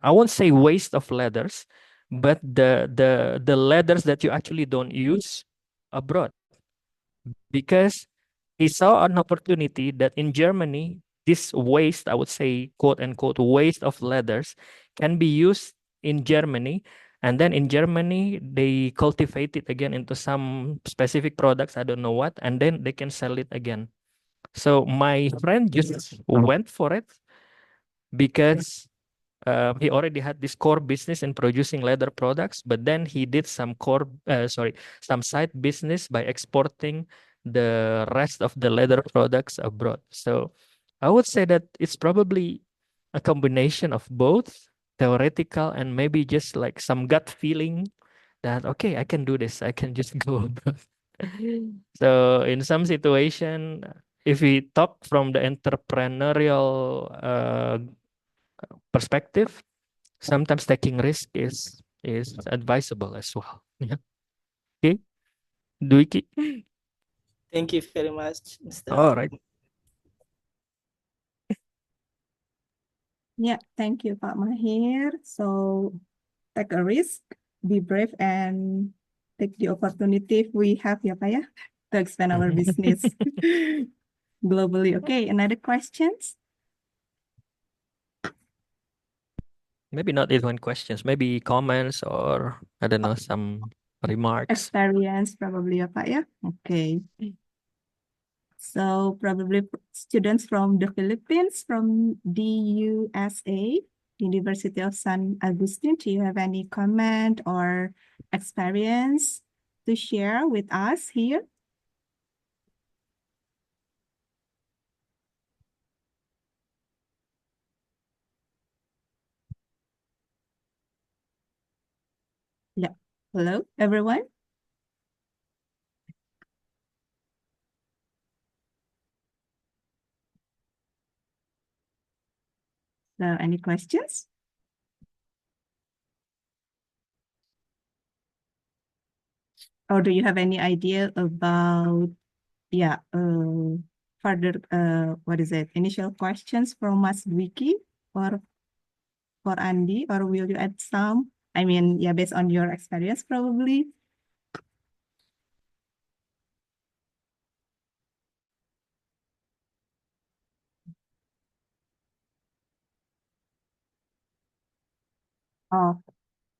I won't say waste of leathers, but the leathers that you actually don't use abroad, because he saw an opportunity that in Germany, this waste, I would say, quote unquote, waste of leathers can be used in Germany. And then in Germany, they cultivate it again into some specific products, I don't know what, and then they can sell it again. So my friend just went for it because he already had this core business in producing leather products, but then he did some side business by exporting the rest of the leather products abroad. So I would say that it's probably a combination of both theoretical and maybe just like some gut feeling that, okay, I can do this. I can just go abroad. So in some situation, if we talk from the entrepreneurial perspective, sometimes taking risk is advisable as well. Yeah. Okay. Duiki. Thank you very much, Mr. All right. Yeah, thank you, Pak Mahir. So take a risk, be brave, and take the opportunity we have, ya, Pak, ya, to expand our business globally. Okay, another questions? Maybe not even questions, maybe comments or I don't know, some remarks. Experience probably, ya, Pak, ya. Okay. So probably students from the Philippines, from the USA, University of San Agustin. Do you have any comment or experience to share with us here? Yeah. Hello, everyone. So any questions? Or do you have any idea about, yeah, further, what is it? Initial questions from Mas Dwiki or for Andy, or will you add some? I mean, yeah, based on your experience, probably. Oh,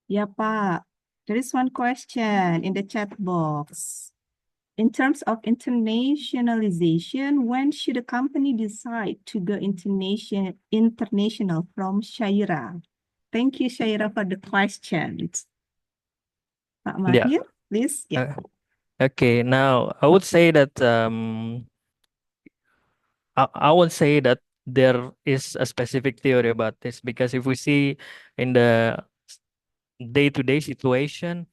yeah, Pak. There is one question in the chat box. In terms of internationalization, when should a company decide to go international from Shaira? Thank you, Shaira, for the question. Pak Yeah. Mahir, please. Yeah. Okay. Now I would say that I would say that there is a specific theory about this, because if we see in the day-to-day situation,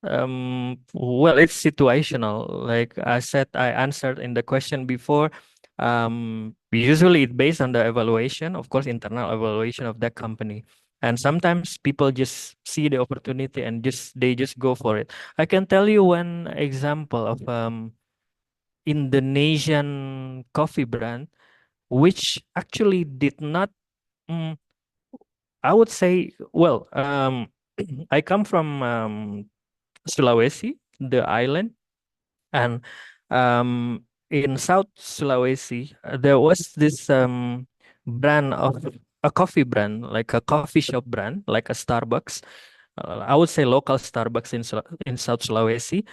well, it's situational. Like I said, I answered in the question before. Usually it's based on the evaluation, of course, internal evaluation of that company. And sometimes people just see the opportunity and they just go for it. I can tell you one example of Indonesian coffee brand, which actually did not, mm, I would say, well, I come from Sulawesi, the island, and in South Sulawesi, there was this brand of a coffee brand, like a coffee shop brand, like a Starbucks. I would say local Starbucks in South Sulawesi.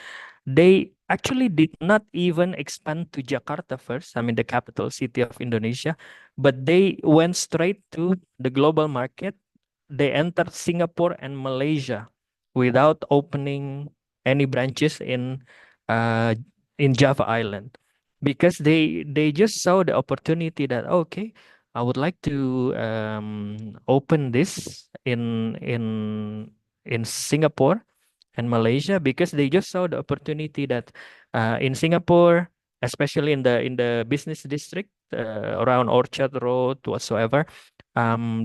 They actually did not even expand to Jakarta first, I mean the capital city of Indonesia, but they went straight to the global market. They entered Singapore and Malaysia without opening any branches uh in Java Island, because they just saw the opportunity that, okay, I would like to open this in Singapore and Malaysia, because they just saw the opportunity that in Singapore, especially in the business district around Orchard Road whatsoever,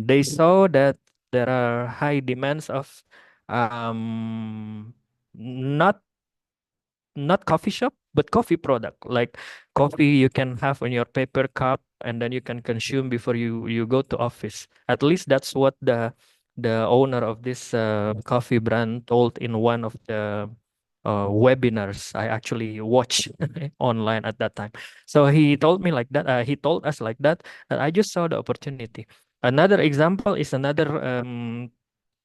they saw that there are high demands of not coffee shop, but coffee product, like coffee you can have in your paper cup and then you can consume before you go to office. At least that's what the owner of this coffee brand told in one of the webinars I actually watched online at that time. So he told me like that. He told us like that. And I just saw the opportunity. Another example is another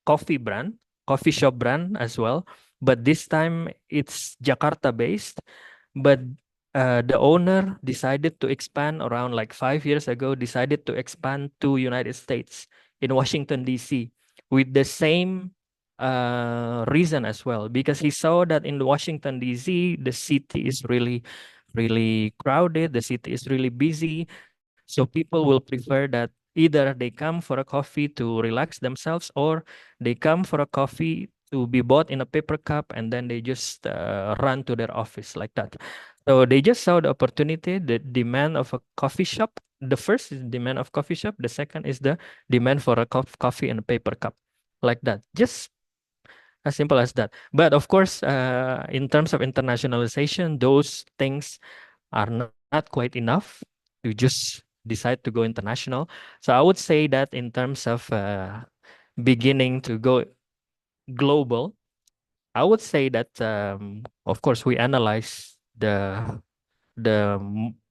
coffee brand, coffee shop brand as well, but this time it's Jakarta based. But the owner decided to expand around like 5 years ago, decided to expand to United States in Washington, D.C. with the same reason as well, because he saw that in Washington, D.C., the city is really, really crowded, the city is really busy. So people will prefer that either they come for a coffee to relax themselves, or they come for a coffee to be bought in a paper cup and then they just run to their office like that. So they just saw the opportunity, the demand of a coffee shop. The first is demand of coffee shop. The second is the demand for a coffee in a paper cup, like that. Just as simple as that. But of course, in terms of internationalization, those things are not quite enough to just decide to go international. So I would say that in terms of beginning to go global, I would say that of course we analyze the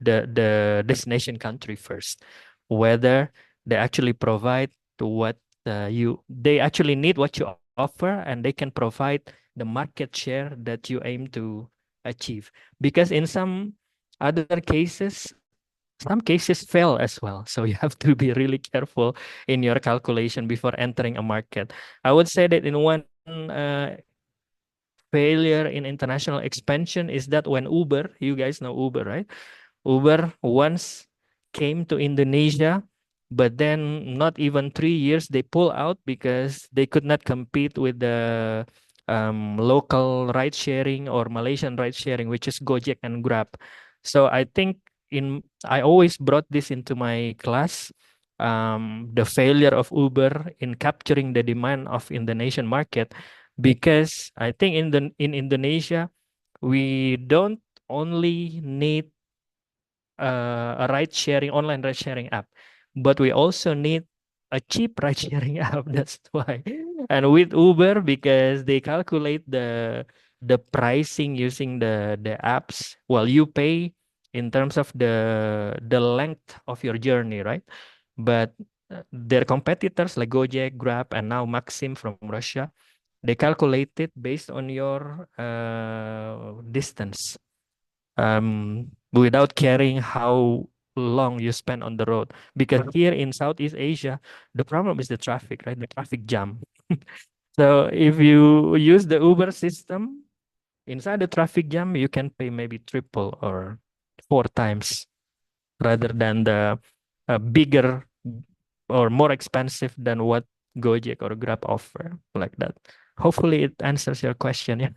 destination country first, whether they actually provide to what they actually need what you offer, and they can provide the market share that you aim to achieve. Because in some other cases, some cases fail as well. So you have to be really careful in your calculation before entering a market. I would say that in one failure in international expansion is that when Uber, you guys know Uber, right? Uber once came to Indonesia, but then not even 3 years they pull out because they could not compete with the local ride sharing or Malaysian ride sharing, which is Gojek and Grab. So I think I always brought this into my class. The failure of Uber in capturing the demand of Indonesian market, because I think in Indonesia we don't only need a online ride sharing app, but we also need a cheap ride sharing app. That's why. And with Uber, because they calculate the pricing using the apps, well, you pay in terms of the length of your journey, right? But their competitors like Gojek, Grab, and now Maxim from Russia, they calculate it based on your distance, without caring how long you spend on the road. Because here in Southeast Asia, the problem is the traffic, right? The traffic jam. So if you use the Uber system, inside the traffic jam, you can pay maybe triple or four times rather than the bigger or more expensive than what Gojek or Grab offer, like that. Hopefully it answers your question. Yeah.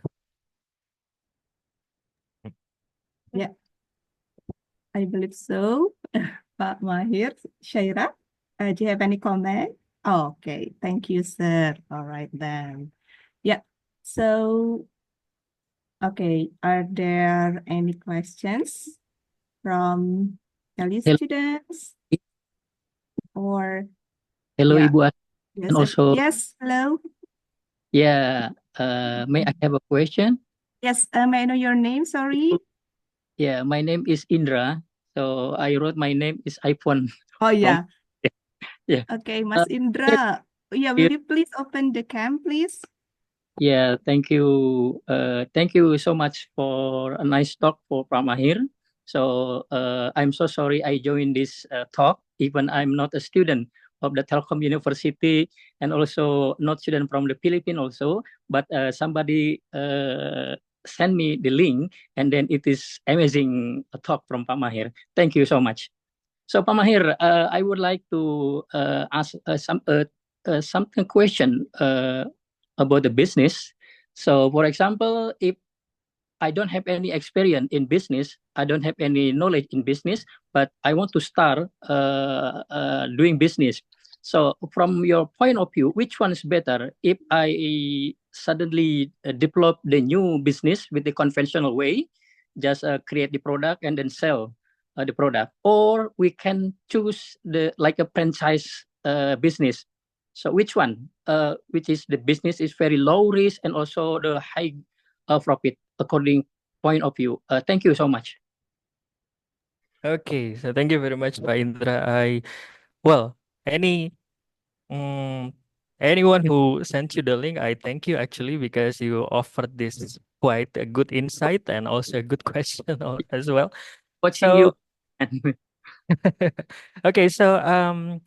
Yeah, I believe so. Pak Mahir, Shaira, do you have any comment? Oh, okay, thank you, sir. All right then. Yeah, so, okay, are there any questions from Kelly Hello, students? Or, hello yeah, Ibu As, yes, and also, yes, hello. yeah, may I have a question? Yes, may I know your name? Sorry. Yeah, my name is Indra. So I wrote my name is iPhone Oh, from, yeah. yeah. Okay, Uh, Mas Indra. Yeah, will you please open the cam, please? yeah, thank you. Thank you so much for a nice talk for Pramahir. So I'm so sorry I joined this talk, even I'm not a student of the Telkom University and also not student from the Philippines also, but somebody sent me the link and then it is amazing talk from Pramahir. Thank you so much. So Pamahir, I would like to ask something question about the business. So, for example, if I don't have any experience in business, I don't have any knowledge in business, but I want to start doing business. So, from your point of view, which one is better? If I suddenly develop the new business with the conventional way, just create the product and then sell the product, or we can choose the like a franchise business. So, which one? Which is the business is very low risk and also the high profit according point of view. Thank you so much. Okay, so thank you very much, Pak Indra. Well, mm, anyone who sent you the link, I thank you actually because you offered this quite a good insight and also a good question as well. Watching you. So, okay, so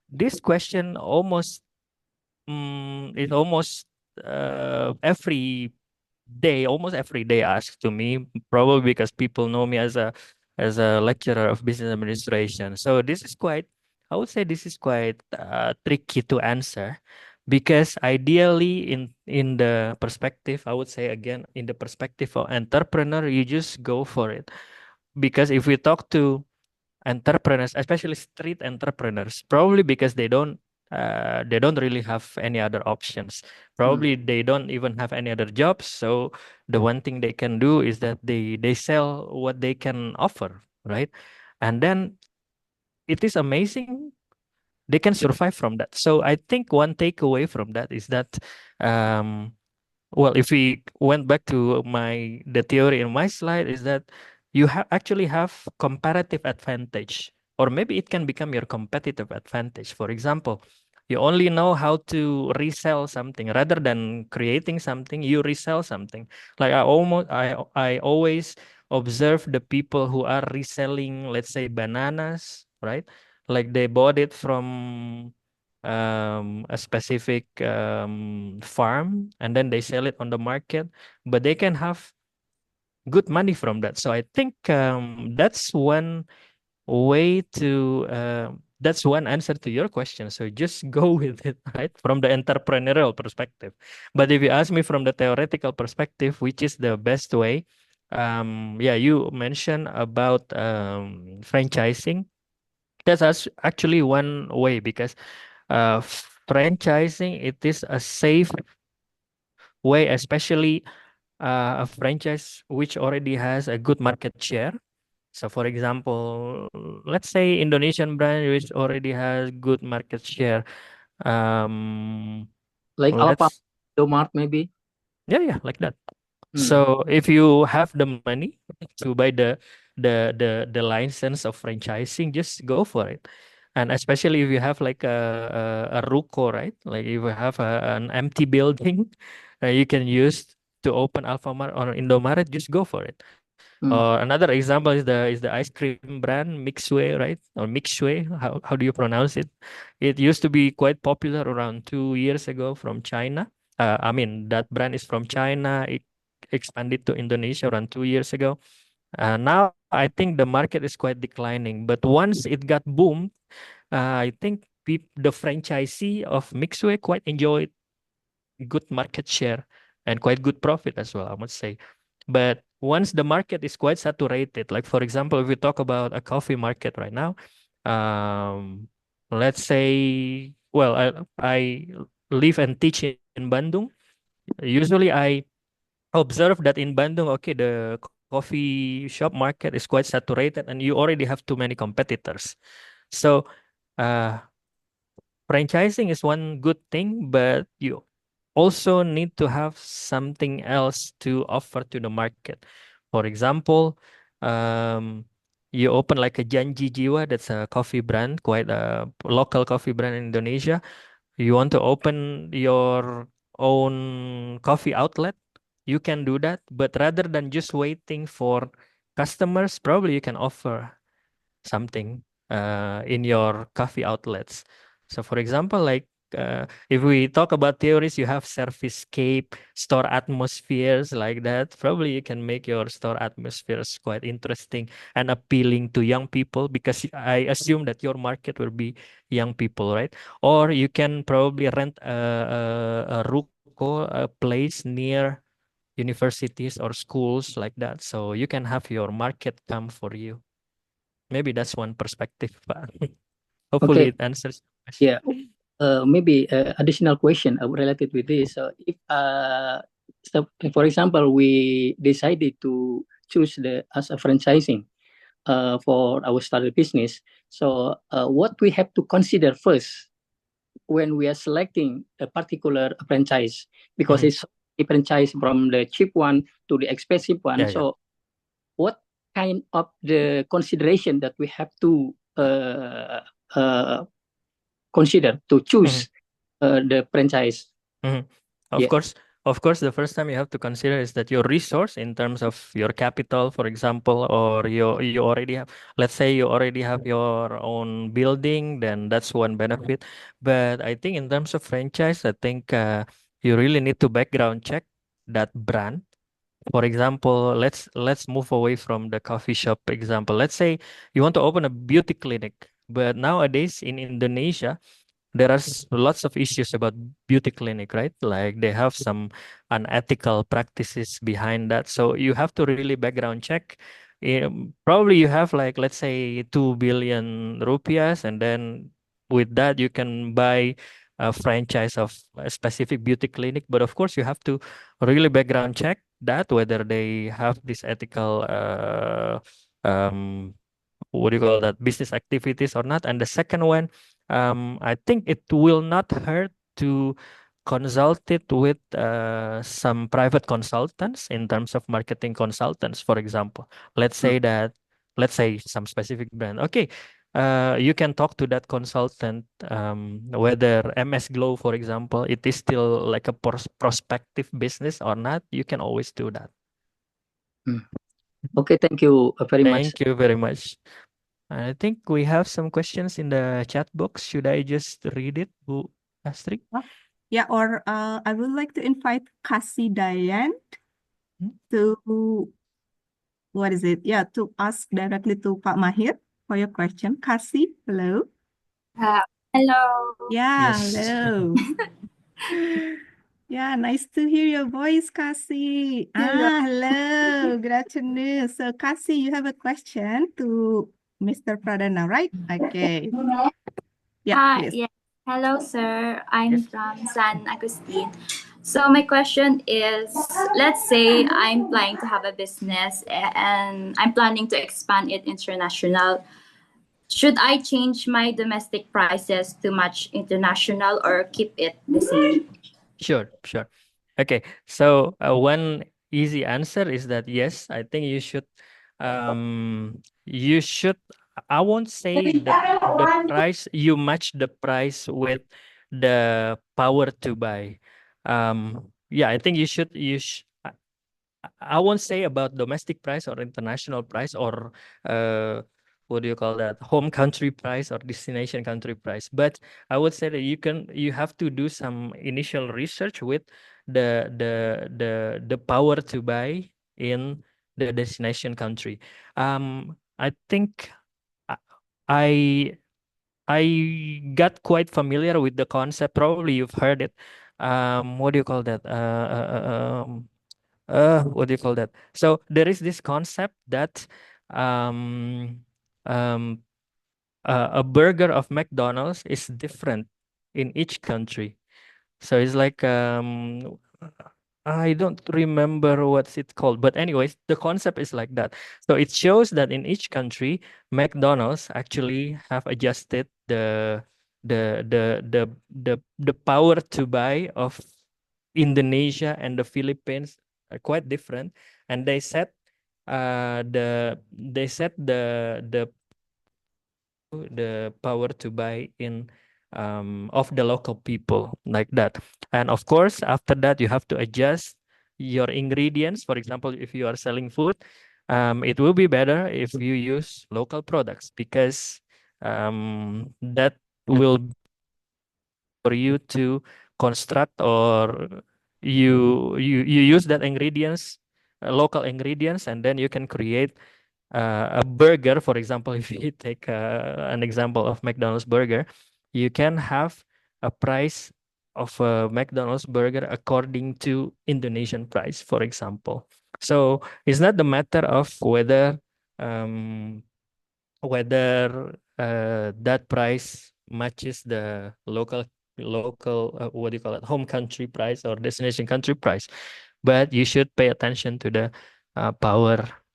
this question is almost almost every day asked to me, probably because people know me as a lecturer of business administration. So I would say this is quite tricky to answer because ideally in the perspective, I would say again, in the perspective of entrepreneur, you just go for it. Because if we talk to entrepreneurs, especially street entrepreneurs, probably because they don't really have any other options. Probably they don't even have any other jobs. So the one thing they can do is that they sell what they can offer, right? And then it is amazing they can survive from that. So I think one takeaway from that is that um well, if we went back to the theory in my slide, is that you actually have comparative advantage, or maybe it can become your competitive advantage. For example, you only know how to resell something rather than creating something, you resell something. Like I always observe the people who are reselling, let's say, bananas, right? Like they bought it from a specific farm and then they sell it on the market, but they can have good money from that. So I think that's one answer to your question. So just go with it, right? From the entrepreneurial perspective. But if you ask me from the theoretical perspective, which is the best way, yeah, you mentioned about franchising. That's actually one way because uh, franchising, it is a safe way, especially a franchise which already has a good market share. So, for example, let's say Indonesian brand which already has good market share. Um, Like Alpha, let's Domart maybe. yeah, like that. Hmm. So if you have the money to buy the license of franchising, just go for it. And especially if you have like a ruko, right? Like if you have an empty building, you can use to open Alfamart or Indomaret, just go for it. Another example is the ice cream brand Mixway, right? Or Mixway. How do you pronounce it? It used to be quite popular around 2 years ago from China. I mean, that brand is from China. It expanded to Indonesia around 2 years ago. Now I think the market is quite declining. But once it got boomed, I think the franchisee of Mixway quite enjoyed good market share and quite good profit as well, I must say. But once the market is quite saturated, like for example, if we talk about a coffee market right now, let's say, well, I live and teach in Bandung. Usually, I observe that in Bandung, okay, the coffee shop market is quite saturated, and you already have too many competitors. So, uh, franchising is one good thing, but you also need to have something else to offer to the market. For example, um, you open like a Janji Jiwa, that's a coffee brand, quite a local coffee brand in Indonesia. You want to open your own coffee outlet, you can do that. But rather than just waiting for customers, probably you can offer something in your coffee outlets. So, for example, like if we talk about theories, you have servicescape, store atmospheres like that. Probably you can make your store atmospheres quite interesting and appealing to young people because I assume that your market will be young people, right? Or you can probably rent a ruko, a place near universities or schools like that. So you can have your market come for you. Maybe that's one perspective, but hopefully Okay. it answers your question. Yeah. Maybe additional question related with this. So for example, we decided to choose as a franchising for our started business. So what we have to consider first when we are selecting a particular franchise, because Mhm. it's a franchise from the cheap one to the expensive one. Yeah, yeah. So what kind of the consideration that we have to consider to choose the franchise? Of Yeah. course, the first time you have to consider is that your resource in terms of your capital, for example, or you already have, let's say you already have your own building, then that's one benefit. But I think in terms of franchise, I think you really need to background check that brand. For example, let's move away from the coffee shop example. Let's say you want to open a beauty clinic, but nowadays in Indonesia, there are lots of issues about beauty clinic, right? Like they have some unethical practices behind that. So you have to really background check. Probably you have like, let's say 2 billion rupiahs, and then with that you can buy a franchise of a specific beauty clinic. But of course, you have to really background check that whether they have this ethical um what do you call that, business activities or not. And the second one, I think it will not hurt to consult it with some private consultants in terms of marketing consultants. For example, let's say some specific brand. Okay, you can talk to that consultant whether MS Glow, for example, it is still like a prospective business or not. You can always do that. Okay, thank you very much. Thank you very much. I think we have some questions in the chat box. Should I just read it, Bu Astrid? Yeah, or I would like to invite Kasih Dayan Hmm? to, what is it? Yeah, to ask directly to Pak Mahir for your question. Kasih, hello. Hello. Yeah, Yes. hello. Yeah, nice to hear your voice, Kasih. Hello. Good afternoon. So, Kasih, you have a question to Mr. Pradana, right? Okay. Yeah, Hi, please. yeah. Hello, sir. I'm Yes. from San Agustin. So my question is, let's say I'm planning to have a business and I'm planning to expand it international. Should I change my domestic prices to match international or keep it the same? Sure, sure. Okay, so one easy answer is that yes, I think you should I won't say the price, you match the price with the power to buy. Yeah, I think I won't say about domestic price or international price or what do you call that, home country price or destination country price, but I would say that you have to do some initial research with the power to buy in the destination country. I think I I I got quite familiar with the concept. Probably you've heard it. What do you call that? What do you call that? So there is this concept that um, um, a burger of McDonald's is different in each country. So it's like I don't remember what's it called, but anyways, the concept is like that. So it shows that in each country, McDonald's actually have adjusted the power to buy of Indonesia and the Philippines are quite different, and they set the power to buy in of the local people like that. And of course, after that, you have to adjust your ingredients. For example, if you are selling food, it will be better if you use local products because that will for you to construct or you use that ingredients, local ingredients, and then you can create a burger. For example, if you take an example of McDonald's burger, you can have a price of a McDonald's burger according to Indonesian price, for example. So it's not the matter of um, whether that price matches the local what do you call it, home country price or destination country price, but you should pay attention to the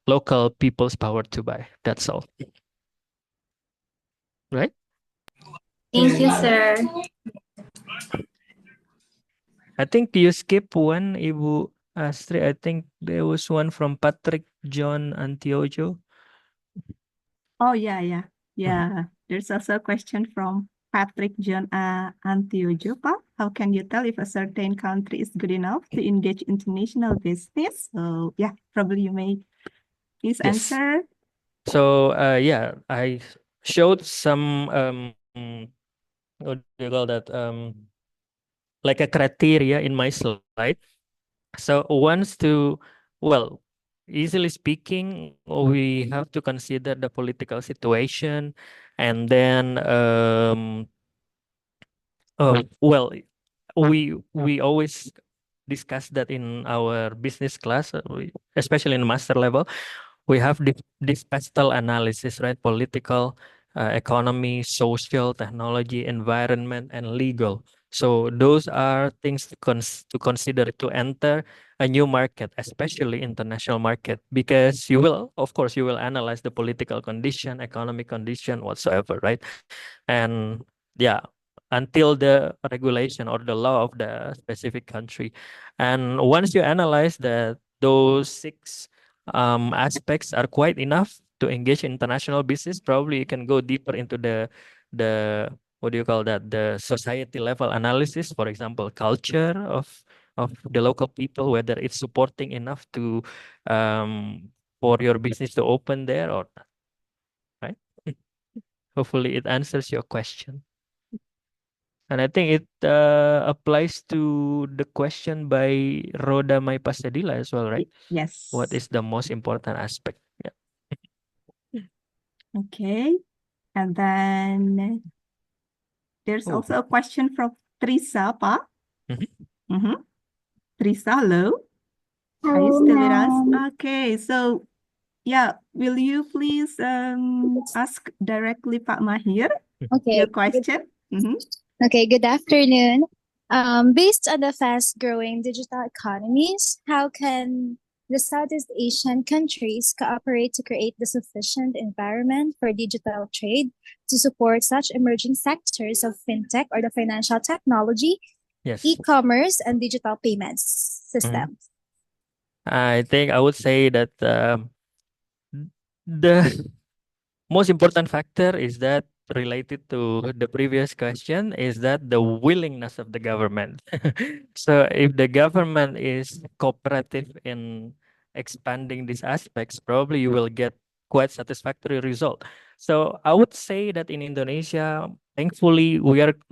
local people's power to buy. That's all. Right? Thank you, sir. I think you skip one, Ibu Astri. I think there was one from Patrick John Antiojo. Oh, yeah. There's also a question from Patrick John Antiojo. How can you tell if a certain country is good enough to engage international business? So yeah, probably you may please Yes. answer. So yeah, I showed some what do you call that, like a criteria in my slide. So well, easily speaking, we have to consider the political situation, and then well, we always discuss that in our business class, especially in master level. We have this pestle analysis, right? Political, economy, social, technology, environment, and legal. So those are things to consider to enter a new market, especially international market, because of course, you will analyze the political condition, economic condition, whatsoever, right? And yeah, until the regulation or the law of the specific country. And once you analyze that those six aspects are quite enough to engage in international business, probably you can go deeper into the what do you call that, the society level analysis. For example, culture of the local people, whether it's supporting enough to for your business to open there or not, right? Hopefully it answers your question. And I think it applies to the question by Roda Mai Pasadilla as well, right? Yes. What is the most important aspect? Yeah. Okay. And then there's Oh. also a question from Trisa, Pa. Mhm. Trisa, hello. Are you still with us? Okay, so yeah, will you please ask directly Pak Mahir Okay. your question? Okay, good afternoon. Based on the fast-growing digital economies, how can the Southeast Asian countries cooperate to create the sufficient environment for digital trade to support such emerging sectors of fintech or the financial technology, Yes. e-commerce, and digital payments systems? I think I would say that the most important factor is that related to the previous question is that the willingness of the government. So if the government is cooperative in expanding these aspects, probably you will get quite satisfactory result. So I would say that in Indonesia, thankfully,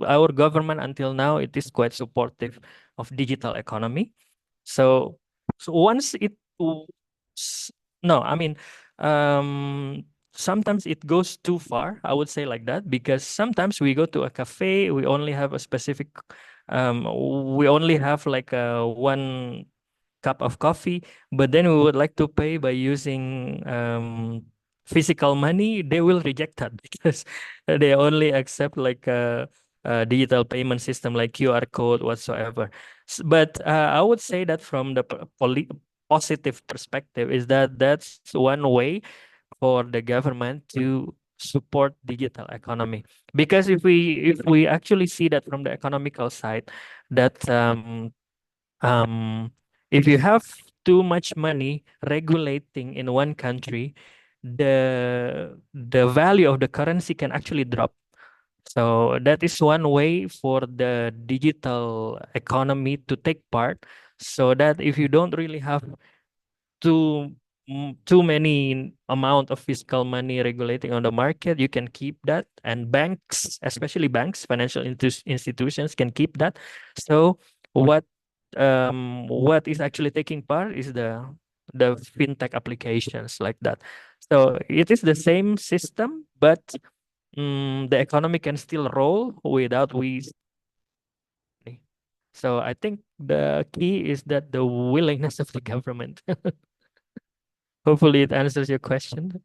our government until now, it is quite supportive of digital economy. So, once it no, I mean, sometimes it goes too far, I would say like that, because sometimes we go to a cafe, we only have a specific, we only have like one cup of coffee, but then we would like to pay by using physical money. They will reject that because they only accept like a digital payment system like QR code whatsoever. But I would say that from the positive perspective is that that's one way for the government to support digital economy, because if we actually see that from the economical side, that um if you have too much money regulating in one country, the value of the currency can actually drop. So that is one way for the digital economy to take part, so that if you don't really have too many amount of fiscal money regulating on the market, you can keep that, and banks, especially banks, financial institutions, can keep that. So what is actually taking part is the fintech applications like that. So it is the same system, but the economy can still roll without we. So I think the key is that the willingness of the government. Hopefully it answers your question.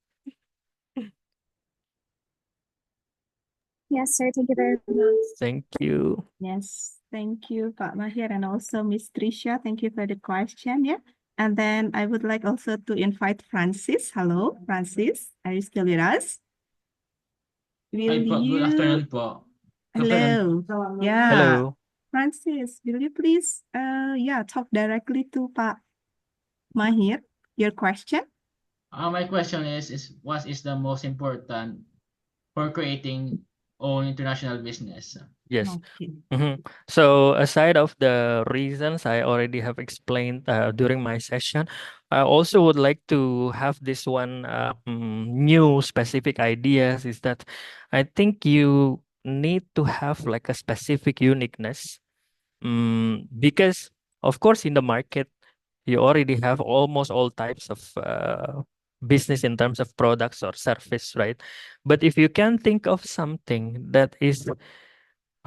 Yes, sir. Thank you very much. Thank you. Yes, thank you, Pak Mahir, and also Miss Trisha. Thank you for the question. Yeah. And then I would like also to invite Francis. Hello, Francis. Are you still with us? Hi Will po, good you? afternoon po. Hello. Yeah. Hello. Francis, will you please talk directly to Pak Mahir? Your question? My question is what is the most important for creating own international business? Yes. Okay. So aside of the reasons I already have explained during my session, I also would like to have this one new specific ideas, is that I think you need to have like a specific uniqueness. Because of course in the market you already have almost all types of business in terms of products or service, right? But if you can think of something that is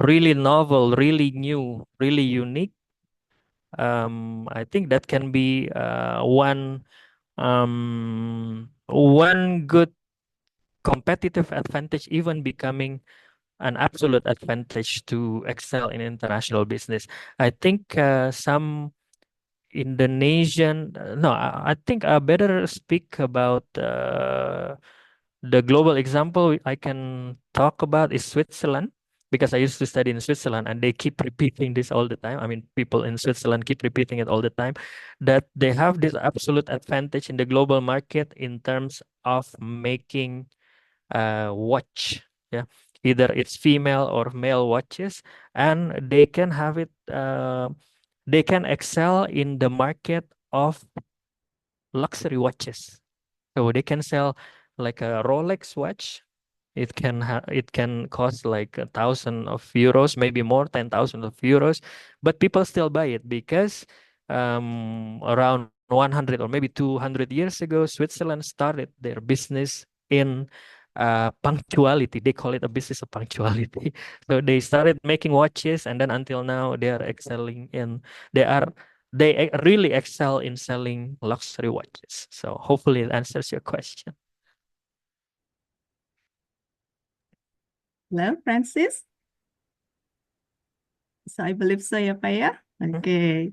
really novel, really new, really unique, I think that can be one good competitive advantage, even becoming an absolute advantage to excel in international business. I think some Indonesian, no, I think I better speak about the global example I can talk about is Switzerland, because I used to study in Switzerland and they keep repeating this all the time. I mean, people in Switzerland keep repeating it all the time, that they have this absolute advantage in the global market in terms of making watch. Yeah, either it's female or male watches, and they can have it. They can excel in the market of luxury watches. So they can sell like a Rolex watch. It can cost like 1,000 euros, maybe more, 10,000 euros, but people still buy it because around 100 or maybe 200 years ago, Switzerland started their business in punctuality. They call it a business of punctuality. So they started making watches, and then until now they are excelling in they really excel in selling luxury watches. So hopefully it answers your question. Hello, Francis. So I believe so, ya, Pak, ya? Okay.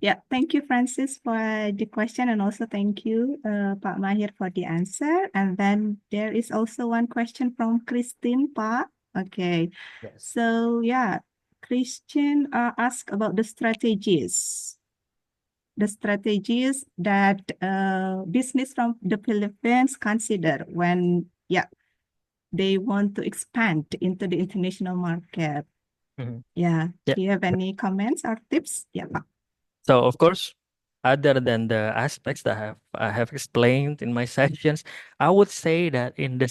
Yeah, thank you, Francis, for the question, and also thank you, Pak Mahir, for the answer. And then there is also one question from Christine, Pak. Okay. Yes. So yeah, Christian asked about the strategies that business from the Philippines consider when yeah, they want to expand into the international market. Mhm. Yeah. Yeah. Do you have any comments or tips? Yeah, Pak. So of course, other than the aspects that I have explained in my sessions, I would say that in the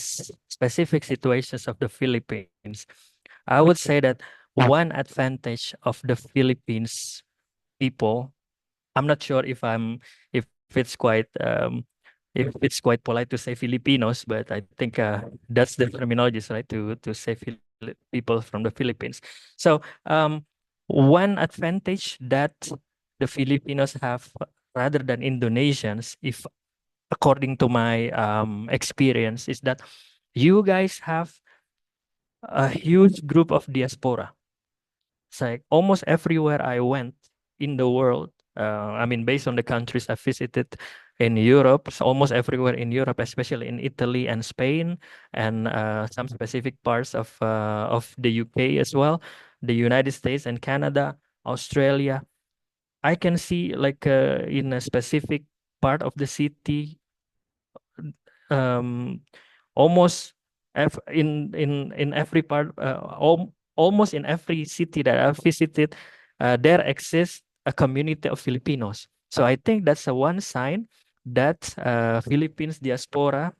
specific situations of the Philippines, I would say that one advantage of the Philippines people, I'm not sure if it's quite polite to say Filipinos, but I think that's the terminology, right? To say people from the Philippines. So one advantage that the Filipinos have rather than Indonesians, if according to my experience, is that you guys have a huge group of diaspora. It's like almost everywhere I went in the world. I mean, based on the countries I visited in Europe, so almost everywhere in Europe, especially in Italy and Spain, and some specific parts of the UK as well, the United States and Canada, Australia. I can see like in a specific part of the city, um, almost in every part, almost in every city that I've visited, there exists a community of Filipinos. So I think that's a one sign that Philippines diaspora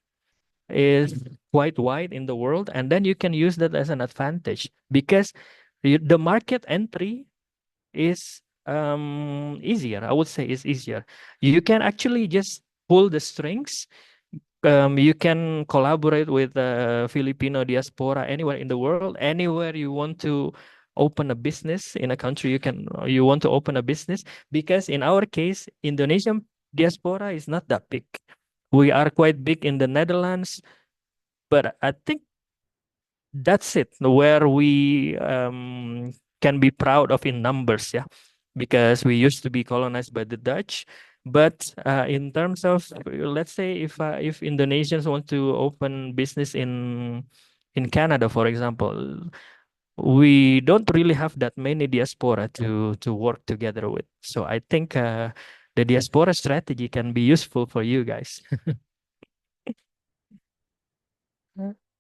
is quite wide in the world, and then you can use that as an advantage because the market entry is easier. I would say is easier. You can actually just pull the strings. You can collaborate with Filipino diaspora anywhere in the world, anywhere you want to open a business in a country. You want to open a business because in our case, Indonesian diaspora is not that big. We are quite big in the Netherlands, but I think that's it where we can be proud of in numbers, yeah, because we used to be colonized by the Dutch. But in terms of, let's say, if Indonesians want to open business in Canada, for example, we don't really have that many diaspora to work together with. So I think the diaspora strategy can be useful for you guys.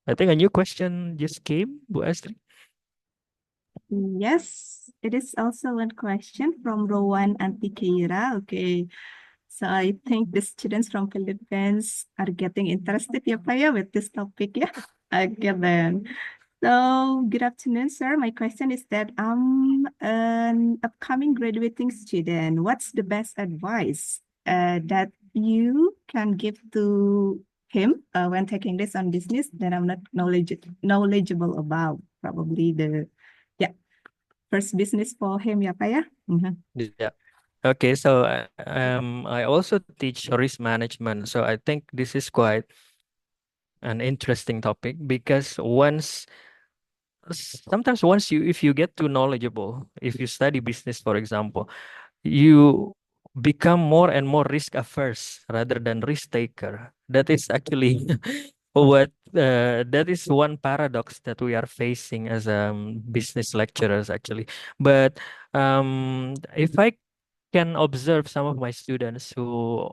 I think a new question just came, Bu Astrid. Yes, it is also one question from Rowan Antikeira. Okay. So I think the students from Philippines are getting interested, ya, Pak, ya, with this topic, yeah. Okay, then. So, good afternoon, sir. My question is that I'm an upcoming graduating student. What's the best advice that you can give to him when taking this on business that I'm not knowledgeable about? Probably the first business for him, ya, Pak, ya? Mhm. Yeah. Okay, so I also teach risk management. So I think this is quite an interesting topic because sometimes once if you get too knowledgeable, if you study business, for example, you become more and more risk averse rather than risk taker. That is actually that is one paradox that we are facing as business lecturers actually. But if I can observe some of my students who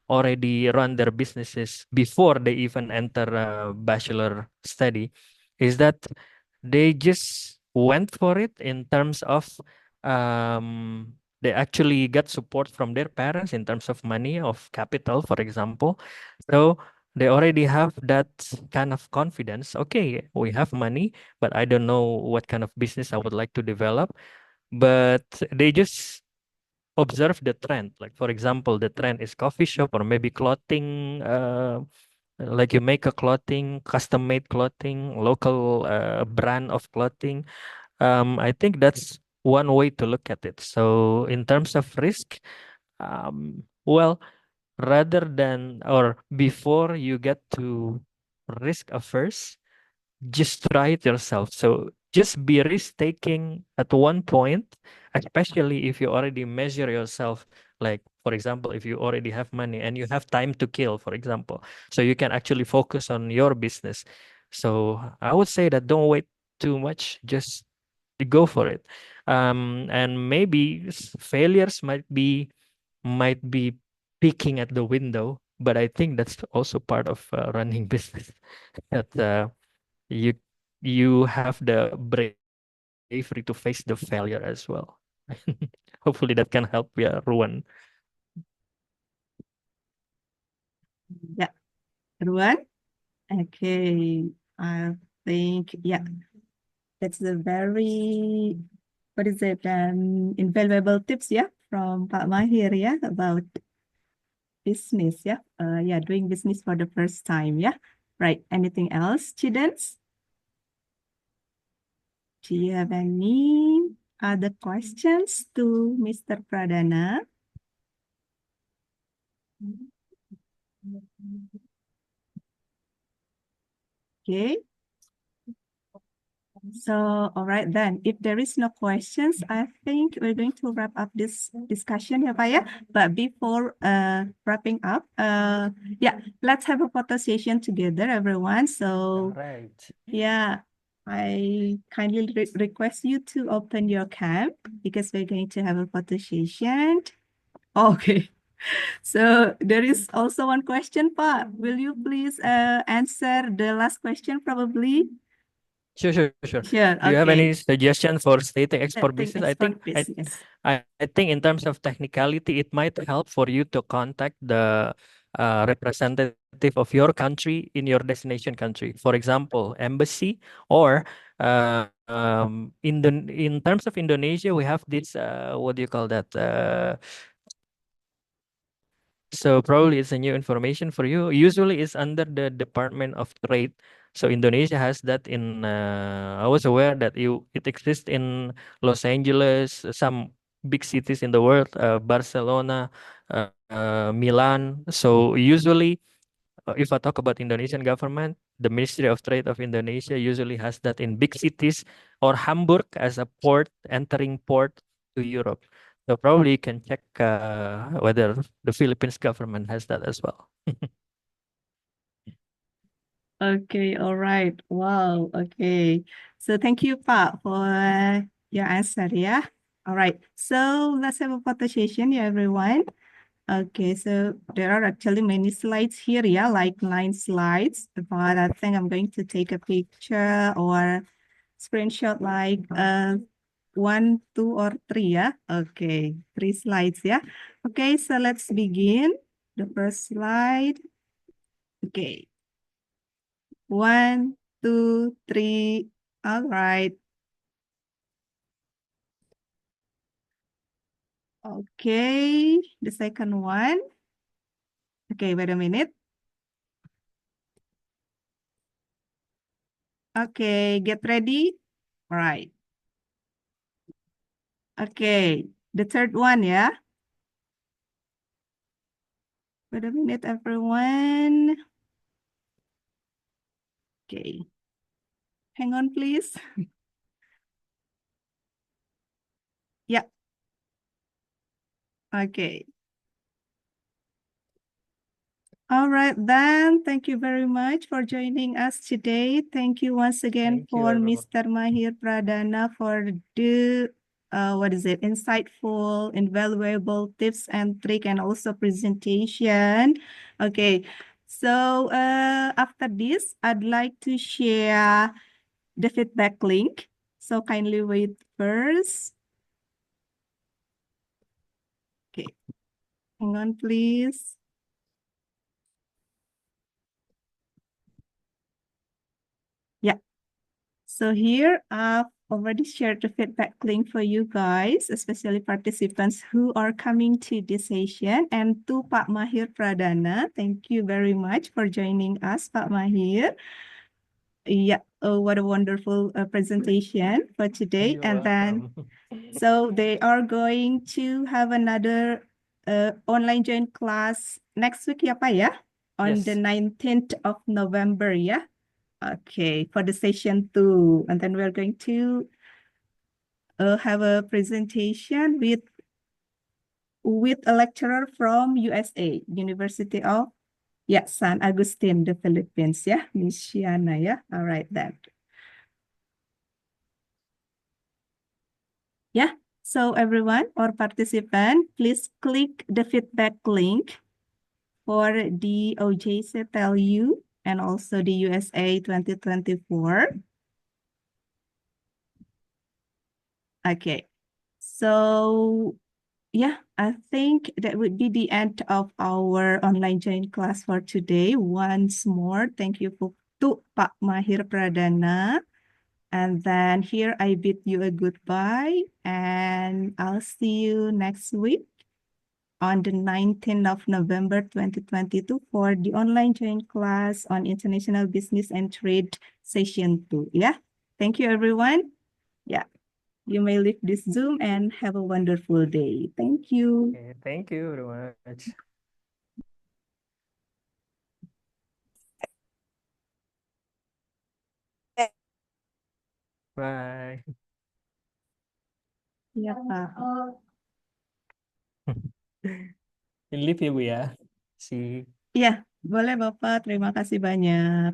already run their businesses before they even enter a bachelor study, is that they just went for it in terms of they actually got support from their parents in terms of money, of capital, for example. So they already have that kind of confidence. Okay, we have money, but I don't know what kind of business I would like to develop. But they just observe the trend. Like for example, the trend is coffee shop or maybe clothing. Like you make a clothing, custom made clothing, local brand of clothing. I think that's one way to look at it. So in terms of risk, well, rather than or before you get to risk averse, just try it yourself. So just be risk taking at one point, especially if you already measure yourself. Like, for example, if you already have money and you have time to kill, for example, so you can actually focus on your business. So I would say that don't wait too much, just go for it. And maybe failures might be peeking at the window but I think that's also part of running business that you have the bravery to face the failure as well. Hopefully that can help ya, Ruan. Yeah, Ruan. Okay, I think that's a very invaluable tips from Pak Mahir about business doing business for the first time right. Anything else, students? Do you have any other questions to Mr. Pradana? Okay. So, all right then, if there is no questions, I think we're going to wrap up this discussion, Pak ya. But before wrapping up, let's have a photo session together, everyone. So, Right. I kindly request you to open your cam because we're going to have a photo session. Okay. So there is also one question, Pak. Will you please answer the last question probably? Sure. Sure, Do you have okay. any suggestion for stating export Setting business? export business. I think in terms of technicality, it might help for you to contact the representative of your country in your destination country. For example, embassy, or in terms of Indonesia, we have this what do you call that? So probably it's a new information for you. Usually it's under the Department of Trade. So Indonesia has that in I was aware that it exists in Los Angeles, some big cities in the world, Barcelona, Milan. So usually if I talk about Indonesian government, the Ministry of Trade of Indonesia usually has that in big cities, or Hamburg as a entering port to Europe. So probably you can check whether the Philippines government has that as well. Okay, all right. Wow, okay. So thank you, Pak, for your answer, All right, so let's have a photo session, everyone. Okay, so there are actually many slides here, like 9 slides, but I think I'm going to take a picture or screenshot like 1, 2, or 3, Okay, 3 slides, Okay, so let's begin. The first slide. Okay. 1, 2, 3. All right. Okay, the second one. Okay, wait a minute. Okay, get ready. All right. Okay, the third one, Wait a minute, everyone. Okay. Hang on, please. Yeah. Okay. All right, then. Thank you very much for joining us today. Thank you once again Thank you, for everyone. Mr. Mahir Pradana for the insightful, invaluable tips and trick and also presentation. Okay, so after this, I'd like to share the feedback link. So kindly wait first. Okay, hang on, please. Yeah. So here I've already shared the feedback link for you guys, especially participants who are coming to this session, and to Pak Mahir Pradana. Thank you very much for joining us, Pak Mahir. Yeah, oh, what a wonderful presentation for today. You're And then, welcome. so they are going to have another online join class next week, Pak, on the Yes. 19th of November, Okay, for the session 2. And then we're going to have a presentation with a lecturer from USA, University of San Agustin, the Philippines, Miss Shiana, All right, then. So everyone or participant, please click the feedback link for the OJC tell you and also the USA 2024. Okay, so yeah, I think that would be the end of our online join class for today. Once more, thank you to Pak Mahir Pradana. And then here I bid you a goodbye, and I'll see you next week on the 19th of November 2022 for the online join class on International Business and Trade Session 2. Yeah, thank you everyone. Yeah, you may leave this Zoom and have a wonderful day. Thank you. Okay, thank you very much. Bye. Ya, Pak. Leave ya Bu ya. See. Iya, boleh Bapak. Terima kasih banyak.